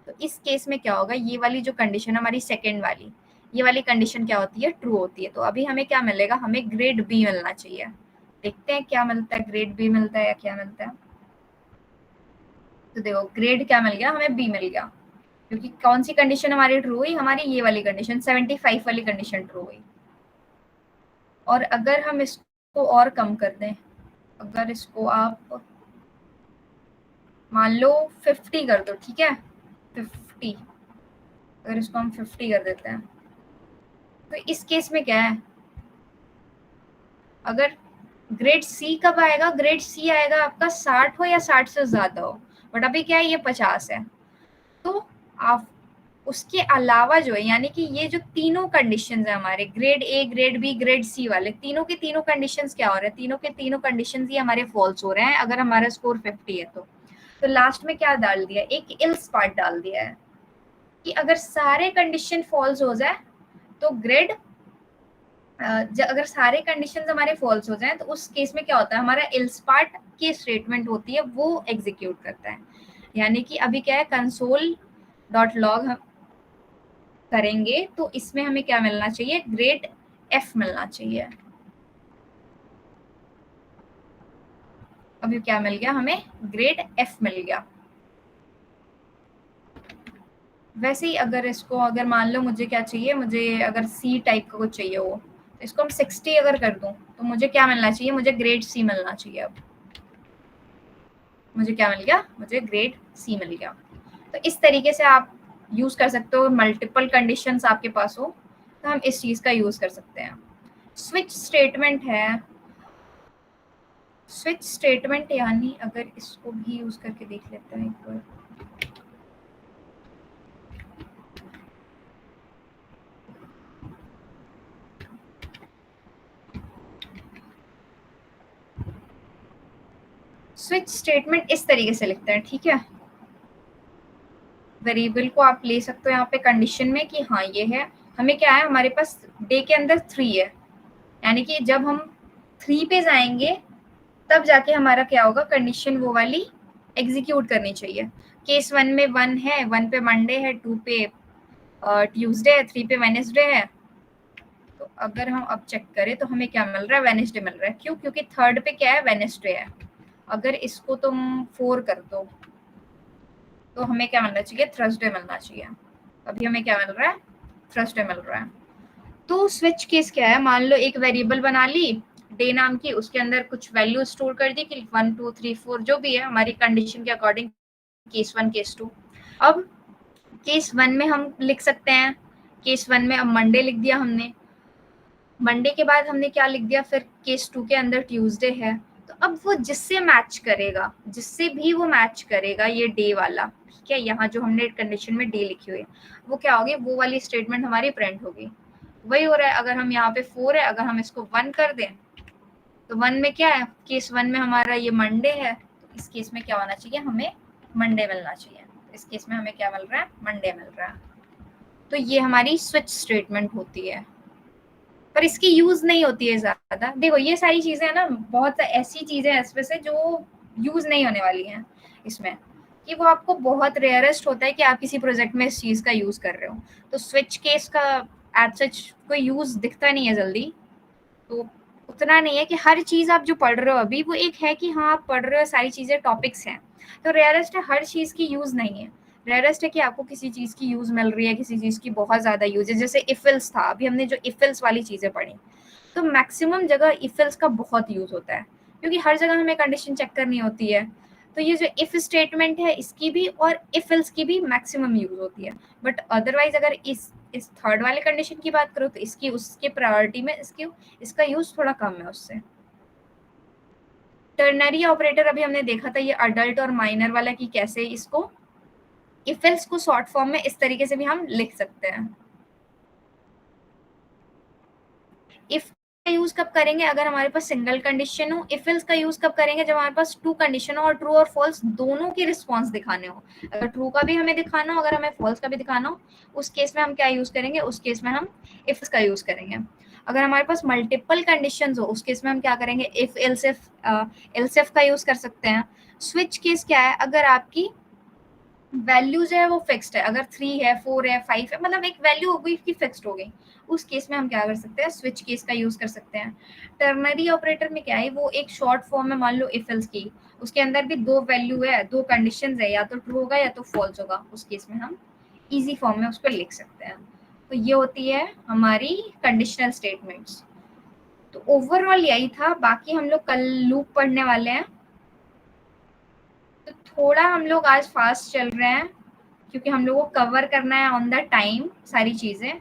तो इस केस में क्या होगा, ये वाली जो कंडीशन हमारी सेकेंड वाली, ये वाली कंडीशन क्या होती है, ट्रू होती है। तो अभी हमें क्या मिलेगा, हमें ग्रेड बी मिलना चाहिए। देखते हैं क्या मिलता है, ग्रेड बी मिलता है या क्या मिलता है। तो देखो ग्रेड क्या मिल गया, हमें बी मिल गया, क्योंकि कौन सी कंडीशन हमारी ट्रू हुई, हमारी ये वाली कंडीशन 75 वाली कंडीशन ट्रू हुई। और अगर हम इसको और कम कर दें, अगर इसको आप मान लो 50 कर दो, ठीक है, 50, अगर इसको हम 50 कर देते हैं, तो इस केस में क्या है, अगर ग्रेड सी कब आएगा, ग्रेड सी आएगा आपका 60 हो या 60 से ज्यादा हो, बट अभी क्या है, ये 50 है। तो आप उसके अलावा जो है, यानी कि ये जो तीनों कंडीशंस है हमारे grade A, grade B, grade C वाले, तीनों के तीनों कंडीशंस क्या हो रहे हैं, तीनों के तीनों कंडीशंस ही हमारे फॉल्स हो रहे हैं अगर हमारा स्कोर 50 है। तो लास्ट में क्या डाल दिया, एक इल्स पार्ट डाल दिया है कि अगर सारे कंडीशन फॉल्स हो जाए तो ग्रेड, अगर सारे कंडीशंस हमारे फॉल्स हो जाएं तो उस केस में क्या होता है, हमारा इल्स पार्ट की स्टेटमेंट होती है वो एग्जीक्यूट करता है। यानी कि अभी क्या है, कंसोल डॉट लॉग हम करेंगे तो इसमें हमें क्या मिलना चाहिए, ग्रेड एफ मिलना चाहिए। अभी क्या मिल गया, हमें ग्रेड एफ मिल गया। वैसे ही अगर इसको, अगर मान लो मुझे क्या चाहिए, मुझे अगर सी टाइप का कुछ चाहिए हो, तो इसको हम 60 अगर कर दूं तो मुझे क्या मिलना चाहिए, मुझे ग्रेड सी मिलना चाहिए। अब मुझे क्या मिल गया, मुझे ग्रेड सी मिल गया। तो इस तरीके से आप यूज कर सकते हो, मल्टीपल कंडीशंस आपके पास हो तो हम इस चीज का यूज कर सकते हैं। स्विच स्टेटमेंट है, स्विच स्टेटमेंट यानी अगर इसको भी यूज करके देख लेते हैं एक बार। स्विच स्टेटमेंट इस तरीके से लिखते हैं, ठीक है, वेरिएबल को आप ले सकते हो यहाँ पे कंडीशन में कि हाँ ये है, हमें क्या है, हमारे पास डे के अंदर 3 है, यानी कि जब हम 3 पे जाएंगे तब जाके हमारा क्या होगा, कंडीशन वो वाली एग्जीक्यूट करनी चाहिए। केस 1 में 1 है, 1 पे मंडे है, 2 पे ट्यूसडे है, 3 पे वेडनेसडे है। तो अगर हम अब चेक करें तो हमें क्या मिल रहा है, वेडनेसडे मिल रहा है। क्यों, क्योंकि 3rd पे क्या है, वेडनेसडे है। अगर इसको तुम 4 कर दो तो हमें क्या मिलना चाहिए, थर्सडे मिलना चाहिए। अभी हमें क्या मिल रहा है, थर्सडे मिल रहा है। तो स्विच केस क्या है, मान लो एक वेरिएबल बना ली डे नाम की, उसके अंदर कुछ वैल्यू स्टोर कर दी कि 1 2 3 4 जो भी है हमारी कंडीशन के अकॉर्डिंग, केस 1 केस 2। अब केस 1 में हम लिख सकते हैं, केस 1 में अब मंडे लिख दिया हमने, मंडे के बाद हमने क्या लिख दिया, फिर केस 2 के अंदर ट्यूसडे है। तो अब वो जिससे मैच करेगा, जिससे भी वो मैच करेगा ये डे वाला, ठीक है, यहाँ जो हमने कंडीशन में डे लिखी हुई है वो क्या होगी, वो वाली स्टेटमेंट हमारी प्रिंट होगी। वही हो रहा है, अगर हम यहाँ पे 4 है, अगर हम इसको 1 कर दें तो 1 में क्या है, केस 1 में हमारा ये मंडे है, तो इस केस में क्या होना चाहिए, हमें मंडे मिलना चाहिए। इस केस में हमें क्या मिल रहा है, मंडे मिल रहा है। तो ये हमारी स्विच स्टेटमेंट होती है, पर इसकी यूज नहीं होती है ज्यादा। देखो ये सारी चीजें है ना, बहुत ऐसी चीजें हैं इसमें से जो यूज नहीं होने वाली हैं इसमें, कि वो आपको बहुत रेयरेस्ट होता है कि आप किसी प्रोजेक्ट में इस चीज का यूज कर रहे हो। तो स्विच केस का एज सच कोई यूज दिखता नहीं है जल्दी, तो उतना नहीं है कि हर चीज आप जो पढ़ रहे हो अभी वो एक है कि हाँ आप पढ़ रहे हो, सारी चीजें टॉपिक्स हैं, तो रेयरेस्ट है, हर चीज की यूज नहीं है। रेयरेस्ट है कि आपको किसी चीज की यूज मिल रही है, किसी चीज की बहुत ज्यादा यूज है। जैसे इफिल्स था, अभी हमने जो इफिल्स वाली चीजें पढ़ी, तो मैक्सिमम जगह इफिल्स का बहुत यूज होता है, क्योंकि हर जगह हमें कंडीशन चेक करनी होती है। तो ये जो इफ स्टेटमेंट है इसकी भी और इफिल्स की भी मैक्सिमम यूज होती है। बट अदरवाइज अगर इस थर्ड वाले कंडीशन की बात करो तो इसकी उसके प्रायोरिटी में इसका यूज थोड़ा कम है उससे। टर्नरी ऑपरेटर अभी हमने देखा था, ये अडल्ट और माइनर वाला, कि कैसे इसको इफिल्स को शॉर्ट फॉर्म में इस तरीके से भी हम लिख सकते हैं। इफ का यूज कब करेंगे, अगर हमारे पास सिंगल कंडीशन हो। इफ एल्स का यूज कब करेंगे, जब हमारे पास 2 कंडीशन हो और ट्रू और फॉल्स दोनों की रिस्पॉन्स दिखाने हो। अगर ट्रू का भी हमें दिखाना हो, अगर हमें फॉल्स का भी दिखाना हो, उस केस में हम क्या यूज करेंगे, उस केस में हम इफ का यूज करेंगे। अगर हमारे पास मल्टीपल कंडीशंस हो उस केस में हम क्या करेंगे, इफ एल्स इफ का यूज कर सकते हैं। स्विच केस क्या है, अगर आपकी वैल्यूज है वो फिक्स्ड है, अगर 3 है 4 है 5 है, मतलब एक वैल्यू हो गई कि फिक्स्ड हो गई, उस केस में हम क्या कर सकते हैं, स्विच केस का यूज कर सकते हैं। टर्नरी ऑपरेटर में क्या है, वो एक शॉर्ट फॉर्म है, मान लो इफ एल्स की, उसके अंदर भी 2 वैल्यू है, 2 कंडीशंस है, या तो ट्रू होगा या तो फॉल्स होगा, उस केस में हम इजी फॉर्म में उसको लिख सकते हैं। तो ये होती है हमारी कंडीशनल स्टेटमेंट्स। तो ओवरऑल यही था, बाकी हम लोग कल लूप पढ़ने वाले हैं। तो थोड़ा हम लोग आज फास्ट चल रहे हैं क्योंकि हम लोग को कवर करना है ऑन द टाइम सारी चीजें,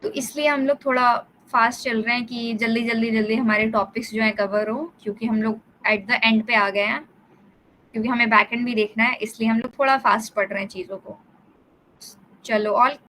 तो इसलिए हम लोग थोड़ा फास्ट चल रहे हैं कि जल्दी जल्दी जल्दी हमारे टॉपिक्स जो है कवर हो, क्योंकि हम लोग एट द एंड पे आ गए हैं, क्योंकि हमें बैक एंड भी देखना है, इसलिए हम लोग थोड़ा फास्ट पढ़ रहे हैं चीज़ों को। चलो ऑल